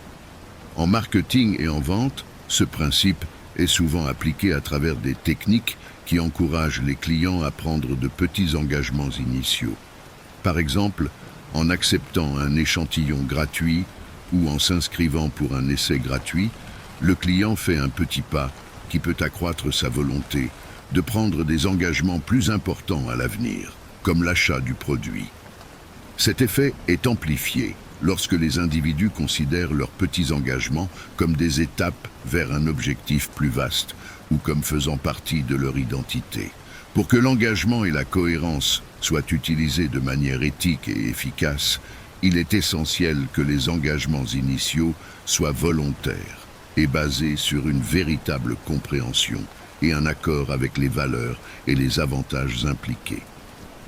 En marketing et en vente, ce principe est souvent appliqué à travers des techniques qui encouragent les clients à prendre de petits engagements initiaux. Par exemple, en acceptant un échantillon gratuit ou en s'inscrivant pour un essai gratuit, le client fait un petit pas qui peut accroître sa volonté de prendre des engagements plus importants à l'avenir, comme l'achat du produit. Cet effet est amplifié lorsque les individus considèrent leurs petits engagements comme des étapes vers un objectif plus vaste ou comme faisant partie de leur identité. Pour que l'engagement et la cohérence soient utilisés de manière éthique et efficace, il est essentiel que les engagements initiaux soient volontaires et basés sur une véritable compréhension et un accord avec les valeurs et les avantages impliqués.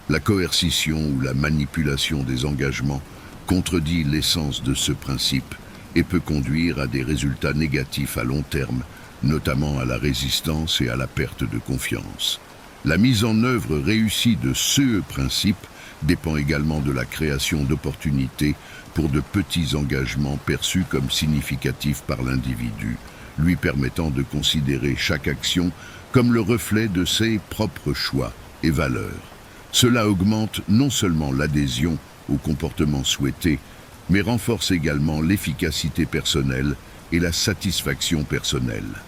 La coercition ou la manipulation des engagements contredit l'essence de ce principe et peut conduire à des résultats négatifs à long terme, notamment à la résistance et à la perte de confiance. La mise en œuvre réussie de ce principe dépend également de la création d'opportunités pour de petits engagements perçus comme significatifs par l'individu, lui permettant de considérer chaque action comme le reflet de ses propres choix et valeurs. Cela augmente non seulement l'adhésion au comportement souhaité, mais renforce également l'efficacité personnelle et la satisfaction personnelle.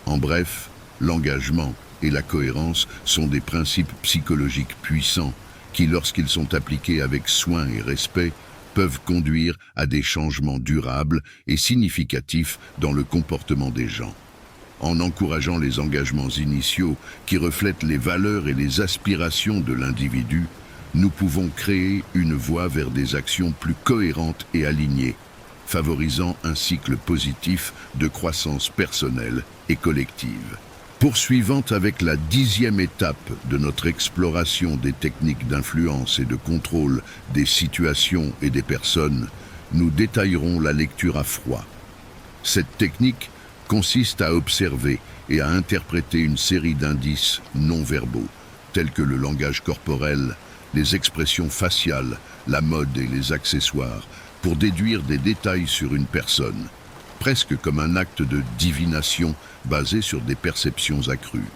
En bref, l'engagement et la cohérence sont des principes psychologiques puissants qui, lorsqu'ils sont appliqués avec soin et respect, peuvent conduire à des changements durables et significatifs dans le comportement des gens. En encourageant les engagements initiaux qui reflètent les valeurs et les aspirations de l'individu, nous pouvons créer une voie vers des actions plus cohérentes et alignées, favorisant un cycle positif de croissance personnelle et collective. Poursuivant avec la 10e étape de notre exploration des techniques d'influence et de contrôle des situations et des personnes, nous détaillerons la lecture à froid. Cette technique consiste à observer et à interpréter une série d'indices non-verbaux, tels que le langage corporel, les expressions faciales, la mode et les accessoires, pour déduire des détails sur une personne. presque comme un acte de divination basé sur des perceptions accrues.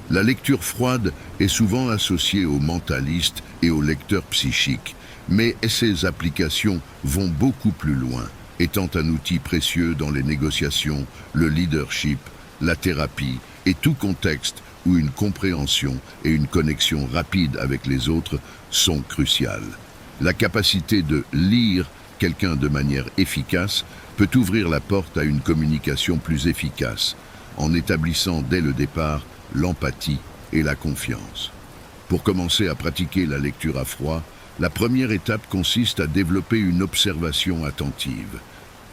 La lecture froide est souvent associée aux mentalistes et aux lecteurs psychiques, mais ses applications vont beaucoup plus loin, étant un outil précieux dans les négociations, le leadership, la thérapie et tout contexte où une compréhension et une connexion rapide avec les autres sont cruciales. La capacité de lire quelqu'un de manière efficace peut ouvrir la porte à une communication plus efficace, en établissant dès le départ l'empathie et la confiance. Pour commencer à pratiquer la lecture à froid, la première étape consiste à développer une observation attentive.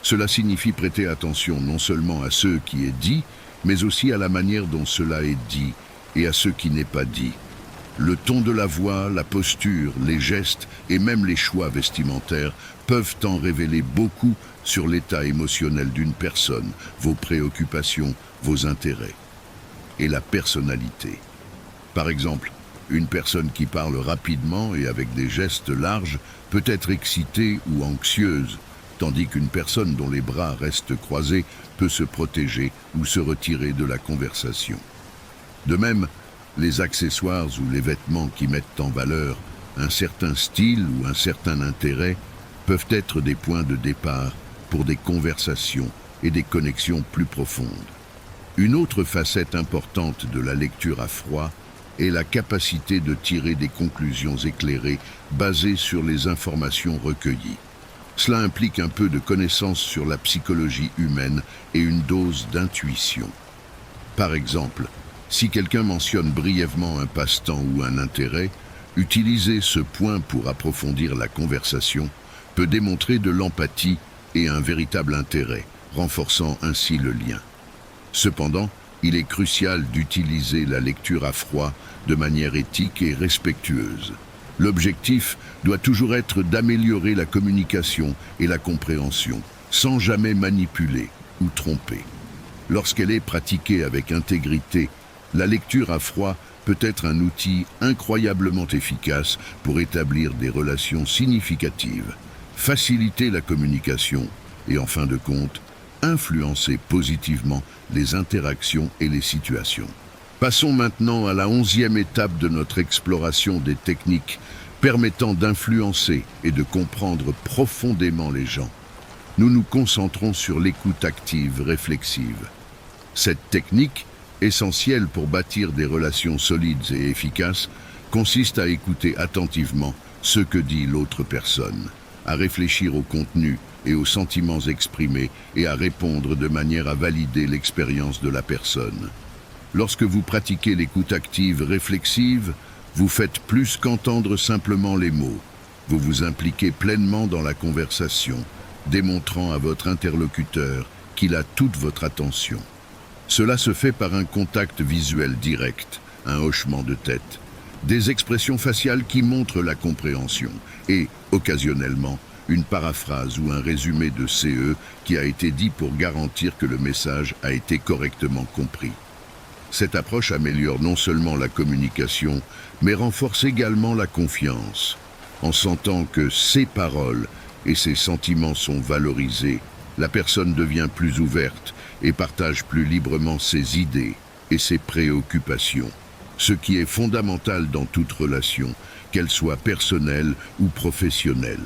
Cela signifie prêter attention non seulement à ce qui est dit, mais aussi à la manière dont cela est dit et à ce qui n'est pas dit. Le ton de la voix, la posture, les gestes et même les choix vestimentaires peuvent en révéler beaucoup sur l'état émotionnel d'une personne, vos préoccupations, vos intérêts et la personnalité. Par exemple, une personne qui parle rapidement et avec des gestes larges peut être excitée ou anxieuse, tandis qu'une personne dont les bras restent croisés peut se protéger ou se retirer de la conversation. De même, les accessoires ou les vêtements qui mettent en valeur un certain style ou un certain intérêt peuvent être des points de départ pour des conversations et des connexions plus profondes. Une autre facette importante de la lecture à froid est la capacité de tirer des conclusions éclairées basées sur les informations recueillies. Cela implique un peu de connaissance sur la psychologie humaine et une dose d'intuition. Par exemple, si quelqu'un mentionne brièvement un passe-temps ou un intérêt, utiliser ce point pour approfondir la conversation peut démontrer de l'empathie et un véritable intérêt, renforçant ainsi le lien. Cependant, il est crucial d'utiliser la lecture à froid de manière éthique et respectueuse. L'objectif doit toujours être d'améliorer la communication et la compréhension, sans jamais manipuler ou tromper. Lorsqu'elle est pratiquée avec intégrité, la lecture à froid peut être un outil incroyablement efficace pour établir des relations significatives, faciliter la communication et, en fin de compte, influencer positivement les interactions et les situations. Passons maintenant à la 11e étape de notre exploration des techniques permettant d'influencer et de comprendre profondément les gens. Nous nous concentrons sur l'écoute active, réflexive. Cette technique, essentielle pour bâtir des relations solides et efficaces, consiste à écouter attentivement ce que dit l'autre personne, à réfléchir au contenu et aux sentiments exprimés et à répondre de manière à valider l'expérience de la personne. Lorsque vous pratiquez l'écoute active réflexive, vous faites plus qu'entendre simplement les mots. Vous vous impliquez pleinement dans la conversation, démontrant à votre interlocuteur qu'il a toute votre attention. Cela se fait par un contact visuel direct, un hochement de tête, des expressions faciales qui montrent la compréhension et, occasionnellement, une paraphrase ou un résumé de CE qui a été dit pour garantir que le message a été correctement compris. Cette approche améliore non seulement la communication, mais renforce également la confiance. En sentant que ses paroles et ses sentiments sont valorisés, la personne devient plus ouverte et partage plus librement ses idées et ses préoccupations, ce qui est fondamental dans toute relation, qu'elle soit personnelle ou professionnelle.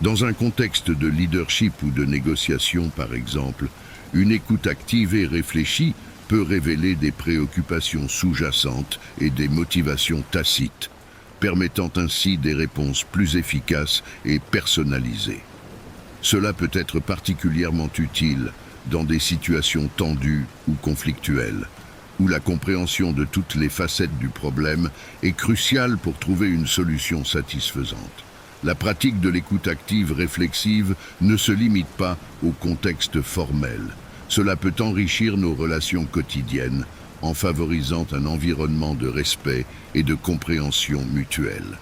Dans un contexte de leadership ou de négociation, par exemple, une écoute active et réfléchie peut révéler des préoccupations sous-jacentes et des motivations tacites, permettant ainsi des réponses plus efficaces et personnalisées. Cela peut être particulièrement utile dans des situations tendues ou conflictuelles, où la compréhension de toutes les facettes du problème est cruciale pour trouver une solution satisfaisante. La pratique de l'écoute active réflexive ne se limite pas au contexte formel. Cela peut enrichir nos relations quotidiennes en favorisant un environnement de respect et de compréhension mutuelle.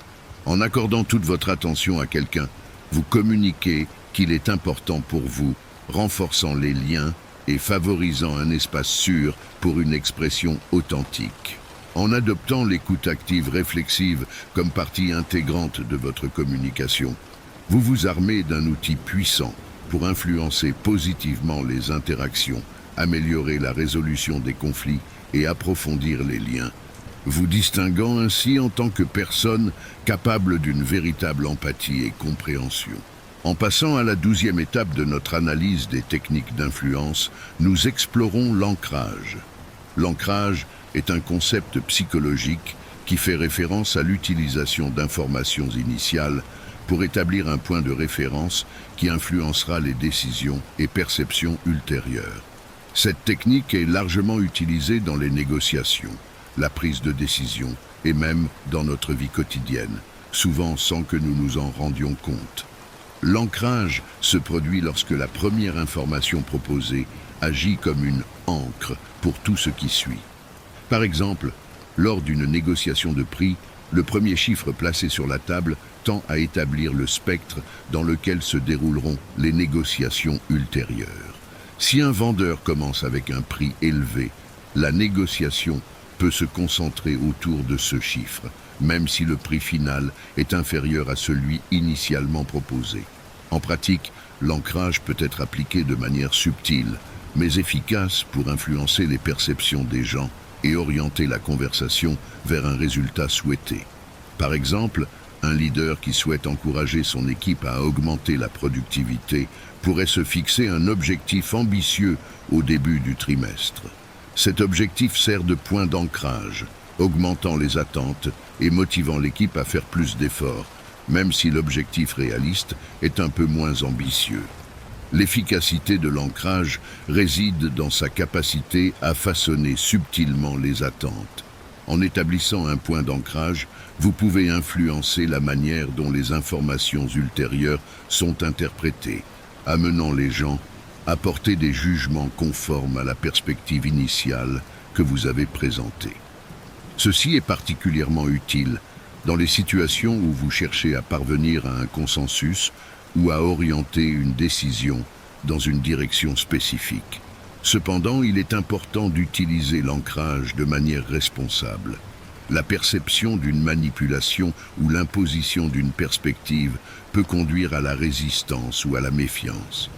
En accordant toute votre attention à quelqu'un, vous communiquez qu'il est important pour vous, renforçant les liens et favorisant un espace sûr pour une expression authentique. En adoptant l'écoute active réflexive comme partie intégrante de votre communication, vous vous armez d'un outil puissant pour influencer positivement les interactions, améliorer la résolution des conflits et approfondir les liens, vous distinguant ainsi en tant que personne capable d'une véritable empathie et compréhension. En passant à la 12e étape de notre analyse des techniques d'influence, nous explorons l'ancrage. L'ancrage est un concept psychologique qui fait référence à l'utilisation d'informations initiales pour établir un point de référence qui influencera les décisions et perceptions ultérieures. Cette technique est largement utilisée dans les négociations, la prise de décision et même dans notre vie quotidienne, souvent sans que nous nous en rendions compte. L'ancrage se produit lorsque la première information proposée agit comme une ancre pour tout ce qui suit. Par exemple, lors d'une négociation de prix, le premier chiffre placé sur la table tend à établir le spectre dans lequel se dérouleront les négociations ultérieures. Si un vendeur commence avec un prix élevé, la négociation peut se concentrer autour de ce chiffre, même si le prix final est inférieur à celui initialement proposé. En pratique, l'ancrage peut être appliqué de manière subtile, mais efficace pour influencer les perceptions des gens et orienter la conversation vers un résultat souhaité. Par exemple, un leader qui souhaite encourager son équipe à augmenter la productivité pourrait se fixer un objectif ambitieux au début du trimestre. Cet objectif sert de point d'ancrage, augmentant les attentes et motivant l'équipe à faire plus d'efforts, même si l'objectif réaliste est un peu moins ambitieux. L'efficacité de l'ancrage réside dans sa capacité à façonner subtilement les attentes. En établissant un point d'ancrage, vous pouvez influencer la manière dont les informations ultérieures sont interprétées, amenant les gens à porter des jugements conformes à la perspective initiale que vous avez présentée. Ceci est particulièrement utile dans les situations où vous cherchez à parvenir à un consensus ou à orienter une décision dans une direction spécifique. Cependant, il est important d'utiliser l'ancrage de manière responsable. La perception d'une manipulation ou l'imposition d'une perspective peut conduire à la résistance ou à la méfiance.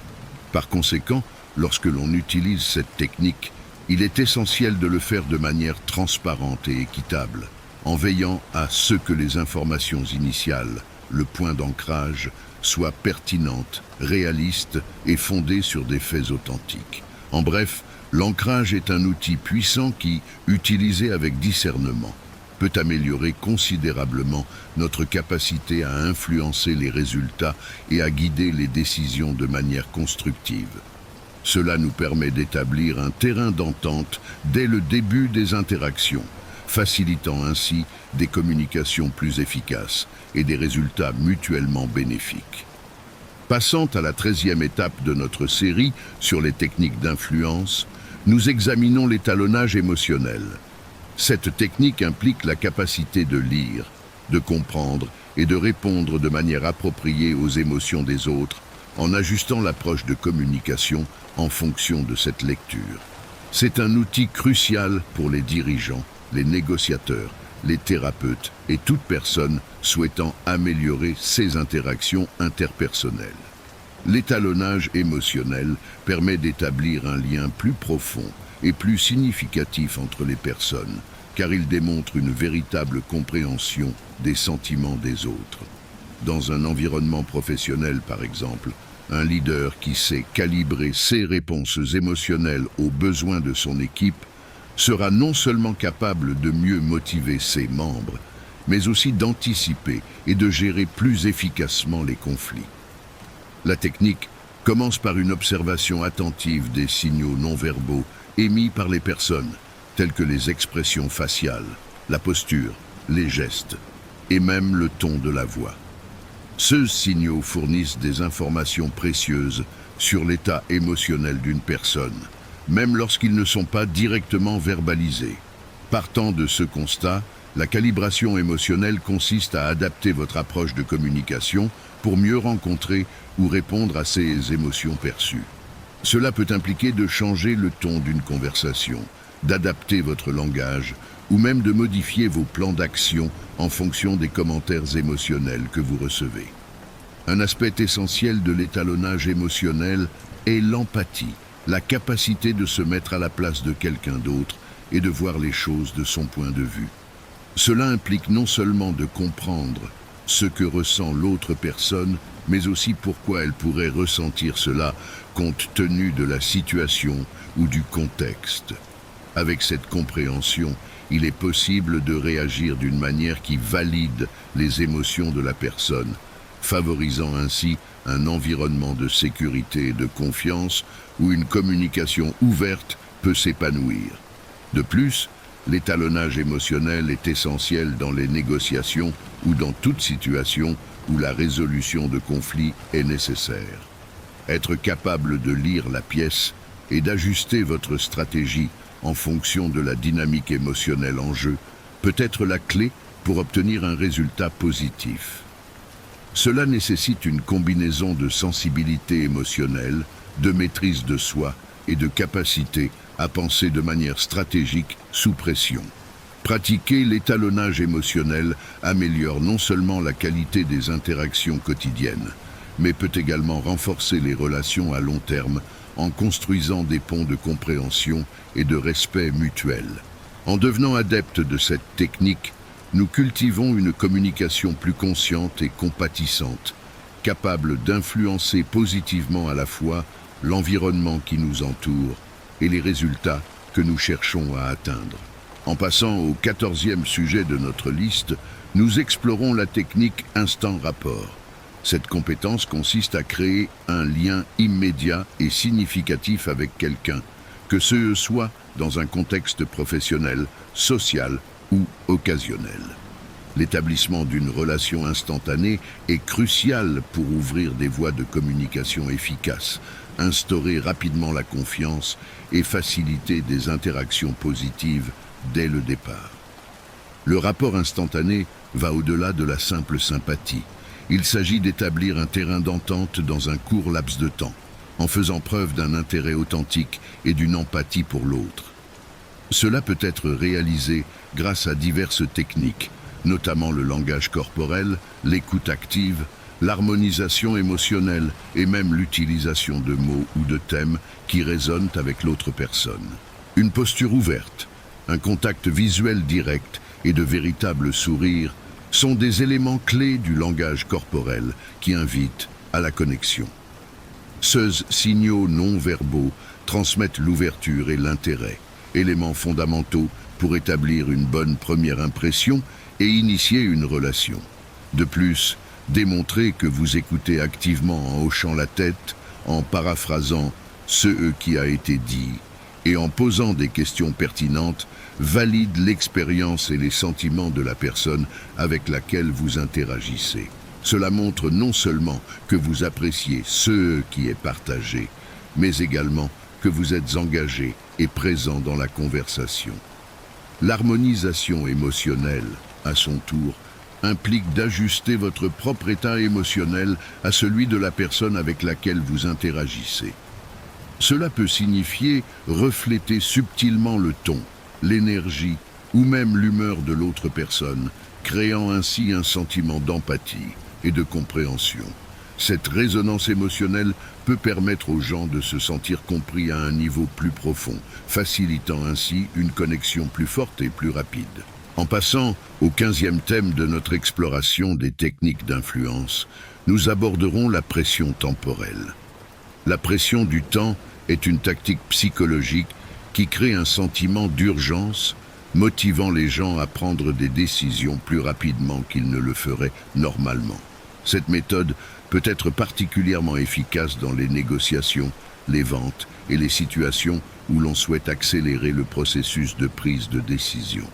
Par conséquent, lorsque l'on utilise cette technique, il est essentiel de le faire de manière transparente et équitable, en veillant à ce que les informations initiales, le point d'ancrage, soient pertinentes, réalistes et fondées sur des faits authentiques. En bref, l'ancrage est un outil puissant qui, utilisé avec discernement, peut améliorer considérablement notre capacité à influencer les résultats et à guider les décisions de manière constructive. Cela nous permet d'établir un terrain d'entente dès le début des interactions, facilitant ainsi des communications plus efficaces et des résultats mutuellement bénéfiques. Passant à la 13e étape de notre série sur les techniques d'influence, nous examinons l'étalonnage émotionnel. Cette technique implique la capacité de lire, de comprendre et de répondre de manière appropriée aux émotions des autres en ajustant l'approche de communication en fonction de cette lecture. C'est un outil crucial pour les dirigeants, les négociateurs, les thérapeutes et toute personne souhaitant améliorer ses interactions interpersonnelles. L'étalonnage émotionnel permet d'établir un lien plus profond et plus significatif entre les personnes, car il démontre une véritable compréhension des sentiments des autres. Dans un environnement professionnel, par exemple, un leader qui sait calibrer ses réponses émotionnelles aux besoins de son équipe sera non seulement capable de mieux motiver ses membres, mais aussi d'anticiper et de gérer plus efficacement les conflits. La technique commence par une observation attentive des signaux non-verbaux émis par les personnes, tels que les expressions faciales, la posture, les gestes et même le ton de la voix. Ces signaux fournissent des informations précieuses sur l'état émotionnel d'une personne, même lorsqu'ils ne sont pas directement verbalisés. Partant de ce constat, la calibration émotionnelle consiste à adapter votre approche de communication pour mieux rencontrer ou répondre à ces émotions perçues. Cela peut impliquer de changer le ton d'une conversation, d'adapter votre langage ou même de modifier vos plans d'action en fonction des commentaires émotionnels que vous recevez. Un aspect essentiel de l'étalonnage émotionnel est l'empathie, la capacité de se mettre à la place de quelqu'un d'autre et de voir les choses de son point de vue. Cela implique non seulement de comprendre ce que ressent l'autre personne, mais aussi pourquoi elle pourrait ressentir cela compte tenu de la situation ou du contexte. Avec cette compréhension, il est possible de réagir d'une manière qui valide les émotions de la personne, favorisant ainsi un environnement de sécurité et de confiance où une communication ouverte peut s'épanouir. De plus, l'étalonnage émotionnel est essentiel dans les négociations ou dans toute situation où la résolution de conflits est nécessaire. Être capable de lire la pièce et d'ajuster votre stratégie en fonction de la dynamique émotionnelle en jeu peut être la clé pour obtenir un résultat positif. Cela nécessite une combinaison de sensibilité émotionnelle, de maîtrise de soi et de capacité à penser de manière stratégique sous pression. Pratiquer l'étalonnage émotionnel améliore non seulement la qualité des interactions quotidiennes, mais peut également renforcer les relations à long terme en construisant des ponts de compréhension et de respect mutuel. En devenant adepte de cette technique, nous cultivons une communication plus consciente et compatissante, capable d'influencer positivement à la fois l'environnement qui nous entoure et les résultats que nous cherchons à atteindre. En passant au 14e sujet de notre liste, nous explorons la technique instant rapport. Cette compétence consiste à créer un lien immédiat et significatif avec quelqu'un, que ce soit dans un contexte professionnel, social ou occasionnel. L'établissement d'une relation instantanée est crucial pour ouvrir des voies de communication efficaces, instaurer rapidement la confiance et faciliter des interactions positives dès le départ. Le rapport instantané va au-delà de la simple sympathie. Il s'agit d'établir un terrain d'entente dans un court laps de temps, en faisant preuve d'un intérêt authentique et d'une empathie pour l'autre. Cela peut être réalisé grâce à diverses techniques, notamment le langage corporel, l'écoute active, l'harmonisation émotionnelle et même l'utilisation de mots ou de thèmes qui résonnent avec l'autre personne. Une posture ouverte, un contact visuel direct et de véritables sourires sont des éléments clés du langage corporel qui invitent à la connexion. Ces signaux non-verbaux transmettent l'ouverture et l'intérêt, éléments fondamentaux pour établir une bonne première impression et initier une relation. De plus, démontrer que vous écoutez activement en hochant la tête, en paraphrasant ce qui a été dit et en posant des questions pertinentes valide l'expérience et les sentiments de la personne avec laquelle vous interagissez. Cela montre non seulement que vous appréciez ce qui est partagé, mais également que vous êtes engagé et présent dans la conversation. L'harmonisation émotionnelle, à son tour, implique d'ajuster votre propre état émotionnel à celui de la personne avec laquelle vous interagissez. Cela peut signifier refléter subtilement le ton, l'énergie ou même l'humeur de l'autre personne, créant ainsi un sentiment d'empathie et de compréhension. Cette résonance émotionnelle peut permettre aux gens de se sentir compris à un niveau plus profond, facilitant ainsi une connexion plus forte et plus rapide. En passant au 15e thème de notre exploration des techniques d'influence, nous aborderons la pression temporelle. La pression du temps est une tactique psychologique qui crée un sentiment d'urgence, motivant les gens à prendre des décisions plus rapidement qu'ils ne le feraient normalement. Cette méthode peut être particulièrement efficace dans les négociations, les ventes et les situations où l'on souhaite accélérer le processus de prise de décision.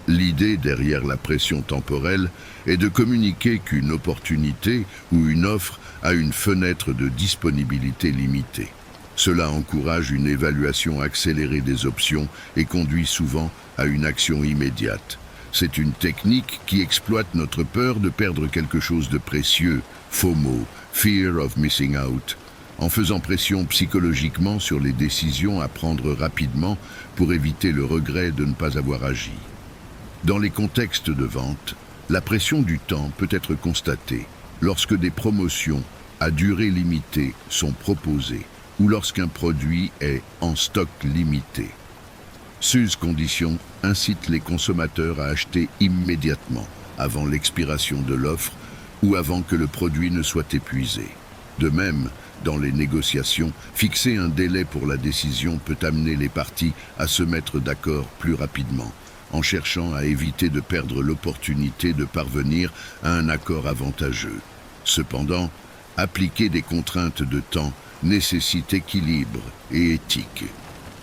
L'idée derrière la pression temporelle est de communiquer qu'une opportunité ou une offre a une fenêtre de disponibilité limitée. Cela encourage une évaluation accélérée des options et conduit souvent à une action immédiate. C'est une technique qui exploite notre peur de perdre quelque chose de précieux, FOMO, Fear of Missing Out, en faisant pression psychologiquement sur les décisions à prendre rapidement pour éviter le regret de ne pas avoir agi. Dans les contextes de vente, la pression du temps peut être constatée, lorsque des promotions à durée limitée sont proposées ou lorsqu'un produit est en stock limité. Ces conditions incitent les consommateurs à acheter immédiatement, avant l'expiration de l'offre ou avant que le produit ne soit épuisé. De même, dans les négociations, fixer un délai pour la décision peut amener les parties à se mettre d'accord plus rapidement, en cherchant à éviter de perdre l'opportunité de parvenir à un accord avantageux. Cependant, appliquer des contraintes de temps nécessite équilibre et éthique.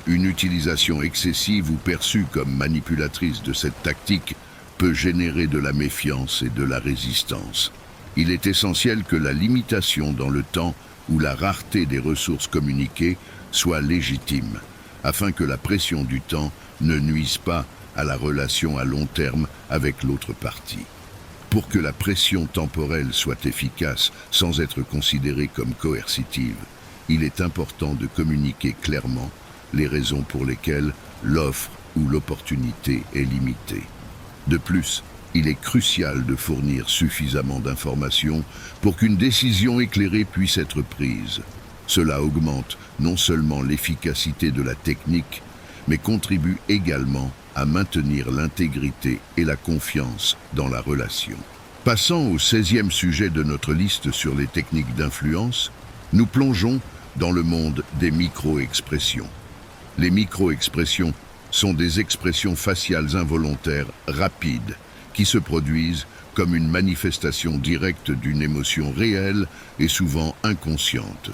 Une utilisation excessive ou perçue comme manipulatrice de cette tactique peut générer de la méfiance et de la résistance. Il est essentiel que la limitation dans le temps ou la rareté des ressources communiquées soit légitime, afin que la pression du temps ne nuise pas à la relation à long terme avec l'autre partie. Pour que la pression temporelle soit efficace sans être considérée comme coercitive, il est important de communiquer clairement les raisons pour lesquelles l'offre ou l'opportunité est limitée. De plus, il est crucial de fournir suffisamment d'informations pour qu'une décision éclairée puisse être prise. Cela augmente non seulement l'efficacité de la technique, mais contribue également à maintenir l'intégrité et la confiance dans la relation. Passant au 16e sujet de notre liste sur les techniques d'influence, nous plongeons dans le monde des micro-expressions. Les micro-expressions sont des expressions faciales involontaires rapides qui se produisent comme une manifestation directe d'une émotion réelle et souvent inconsciente.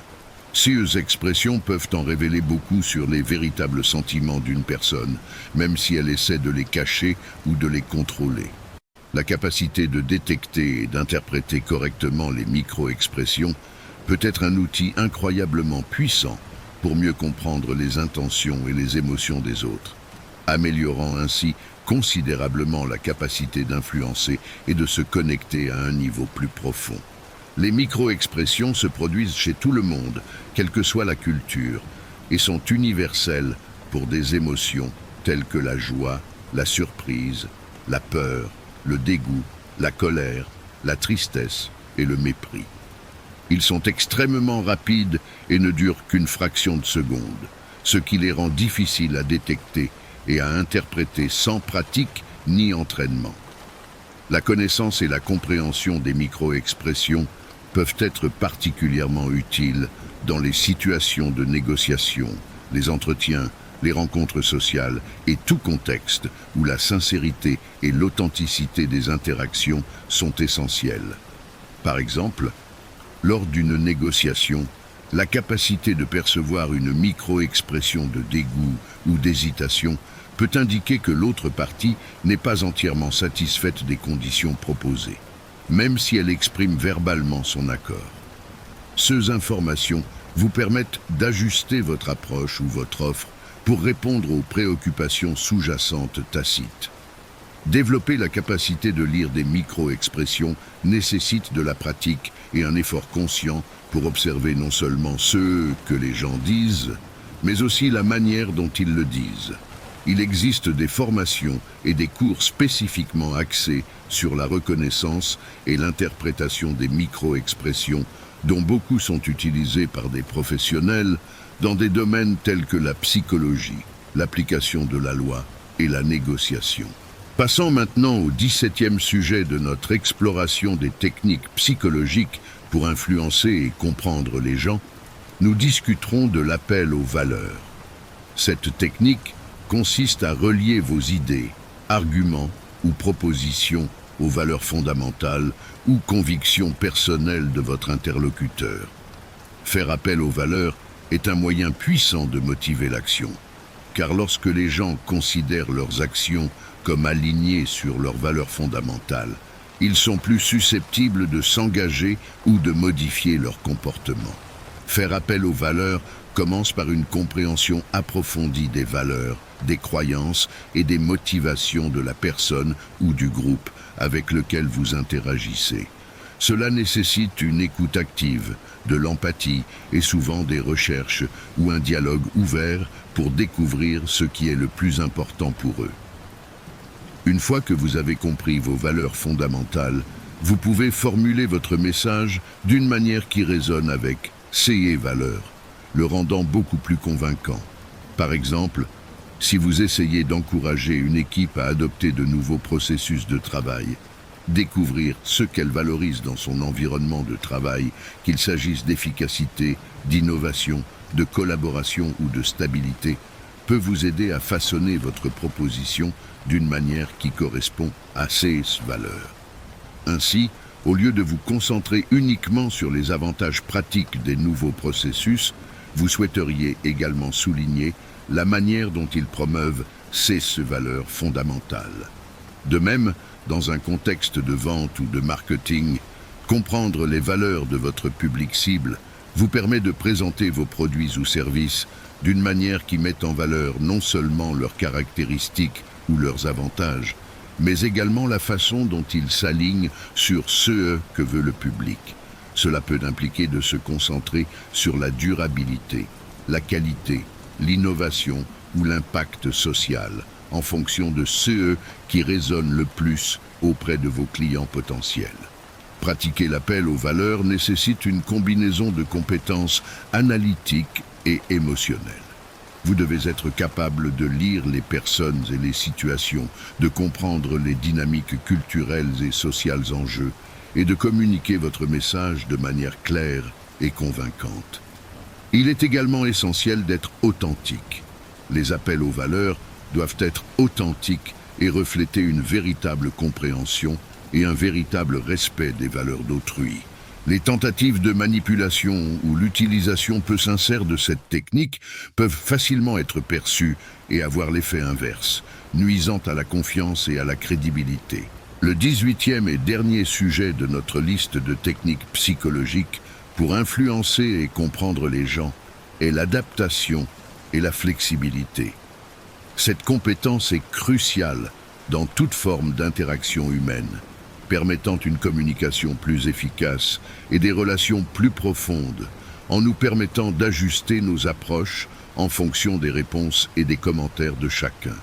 Ces expressions peuvent en révéler beaucoup sur les véritables sentiments d'une personne, même si elle essaie de les cacher ou de les contrôler. La capacité de détecter et d'interpréter correctement les micro-expressions peut être un outil incroyablement puissant pour mieux comprendre les intentions et les émotions des autres, améliorant ainsi considérablement la capacité d'influencer et de se connecter à un niveau plus profond. Les micro-expressions se produisent chez tout le monde, quelle que soit la culture, et sont universelles pour des émotions telles que la joie, la surprise, la peur, le dégoût, la colère, la tristesse et le mépris. Ils sont extrêmement rapides et ne durent qu'une fraction de seconde, ce qui les rend difficiles à détecter et à interpréter sans pratique ni entraînement. La connaissance et la compréhension des micro-expressions peuvent être particulièrement utiles dans les situations de négociation, les entretiens, les rencontres sociales et tout contexte où la sincérité et l'authenticité des interactions sont essentielles. Par exemple, lors d'une négociation, la capacité de percevoir une micro-expression de dégoût ou d'hésitation peut indiquer que l'autre partie n'est pas entièrement satisfaite des conditions proposées, même si elle exprime verbalement son accord. Ces informations vous permettent d'ajuster votre approche ou votre offre pour répondre aux préoccupations sous-jacentes tacites. Développer la capacité de lire des micro-expressions nécessite de la pratique et un effort conscient pour observer non seulement ce que les gens disent, mais aussi la manière dont ils le disent. Il existe des formations et des cours spécifiquement axés sur la reconnaissance et l'interprétation des micro-expressions, dont beaucoup sont utilisés par des professionnels dans des domaines tels que la psychologie, l'application de la loi et la négociation. Passons maintenant au 17e sujet de notre exploration des techniques psychologiques pour influencer et comprendre les gens. Nous discuterons de l'appel aux valeurs. Cette technique consiste à relier vos idées, arguments ou propositions aux valeurs fondamentales ou convictions personnelles de votre interlocuteur. Faire appel aux valeurs est un moyen puissant de motiver l'action, car lorsque les gens considèrent leurs actions comme alignées sur leurs valeurs fondamentales, ils sont plus susceptibles de s'engager ou de modifier leur comportement. Faire appel aux valeurs commence par une compréhension approfondie des valeurs, des croyances et des motivations de la personne ou du groupe avec lequel vous interagissez. Cela nécessite une écoute active, de l'empathie et souvent des recherches ou un dialogue ouvert pour découvrir ce qui est le plus important pour eux. Une fois que vous avez compris vos valeurs fondamentales, Vous pouvez formuler votre message d'une manière qui résonne avec ces valeurs, le rendant beaucoup plus convaincant. Par exemple, si vous essayez d'encourager une équipe à adopter de nouveaux processus de travail, découvrir ce qu'elle valorise dans son environnement de travail, qu'il s'agisse d'efficacité, d'innovation, de collaboration ou de stabilité, peut vous aider à façonner votre proposition d'une manière qui correspond à ces valeurs. Ainsi, au lieu de vous concentrer uniquement sur les avantages pratiques des nouveaux processus, vous souhaiteriez également souligner la manière dont ils promeuvent ces valeurs fondamentales. De même, dans un contexte de vente ou de marketing, comprendre les valeurs de votre public cible vous permet de présenter vos produits ou services d'une manière qui met en valeur non seulement leurs caractéristiques ou leurs avantages, mais également la façon dont ils s'alignent sur ce que veut le public. Cela peut impliquer de se concentrer sur la durabilité, la qualité, l'innovation ou l'impact social, en fonction de ce qui résonne le plus auprès de vos clients potentiels. Pratiquer l'appel aux valeurs nécessite une combinaison de compétences analytiques et émotionnelles. Vous devez être capable de lire les personnes et les situations, de comprendre les dynamiques culturelles et sociales en jeu, et de communiquer votre message de manière claire et convaincante. Il est également essentiel d'être authentique. Les appels aux valeurs doivent être authentiques et refléter une véritable compréhension et un véritable respect des valeurs d'autrui. Les tentatives de manipulation ou l'utilisation peu sincère de cette technique peuvent facilement être perçues et avoir l'effet inverse, nuisant à la confiance et à la crédibilité. Le 18e et dernier sujet de notre liste de techniques psychologiques pour influencer et comprendre les gens est l'adaptation et la flexibilité. Cette compétence est cruciale dans toute forme d'interaction humaine, permettant une communication plus efficace et des relations plus profondes, en nous permettant d'ajuster nos approches en fonction des réponses et des commentaires de chacun.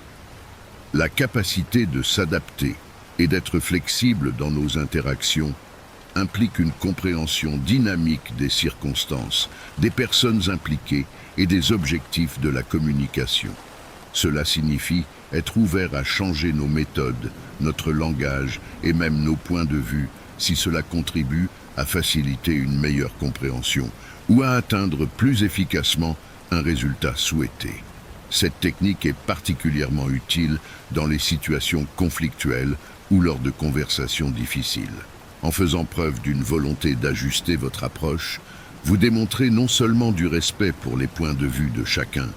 La capacité de s'adapter et d'être flexible dans nos interactions implique une compréhension dynamique des circonstances, des personnes impliquées et des objectifs de la communication. Cela signifie être ouvert à changer nos méthodes, notre langage et même nos points de vue si cela contribue à faciliter une meilleure compréhension ou à atteindre plus efficacement un résultat souhaité. Cette technique est particulièrement utile dans les situations conflictuelles ou lors de conversations difficiles. En faisant preuve d'une volonté d'ajuster votre approche, vous démontrez non seulement du respect pour les points de vue de chacun,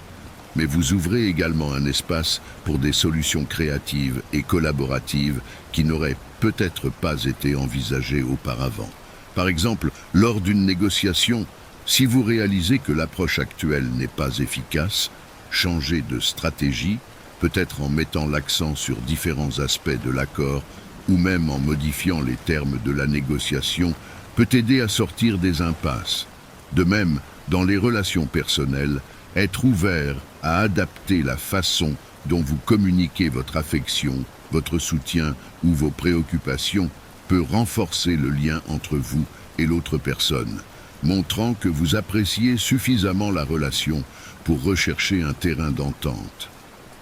mais vous ouvrez également un espace pour des solutions créatives et collaboratives qui n'auraient peut-être pas été envisagées auparavant. Par exemple, lors d'une négociation, si vous réalisez que l'approche actuelle n'est pas efficace, changez de stratégie, peut-être en mettant l'accent sur différents aspects de l'accord ou même en modifiant les termes de la négociation, peut aider à sortir des impasses. De même, dans les relations personnelles, être ouvert à adapter la façon dont vous communiquez votre affection, votre soutien ou vos préoccupations peut renforcer le lien entre vous et l'autre personne, montrant que vous appréciez suffisamment la relation pour rechercher un terrain d'entente.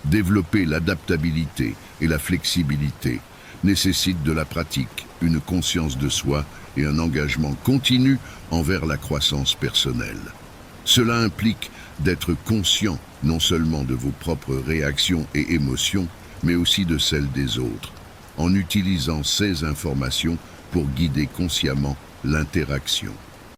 Développer l'adaptabilité et la flexibilité nécessite de la pratique, une conscience de soi et un engagement continu envers la croissance personnelle. Cela implique d'être conscient non seulement de vos propres réactions et émotions, mais aussi de celles des autres, en utilisant ces informations pour guider consciemment l'interaction.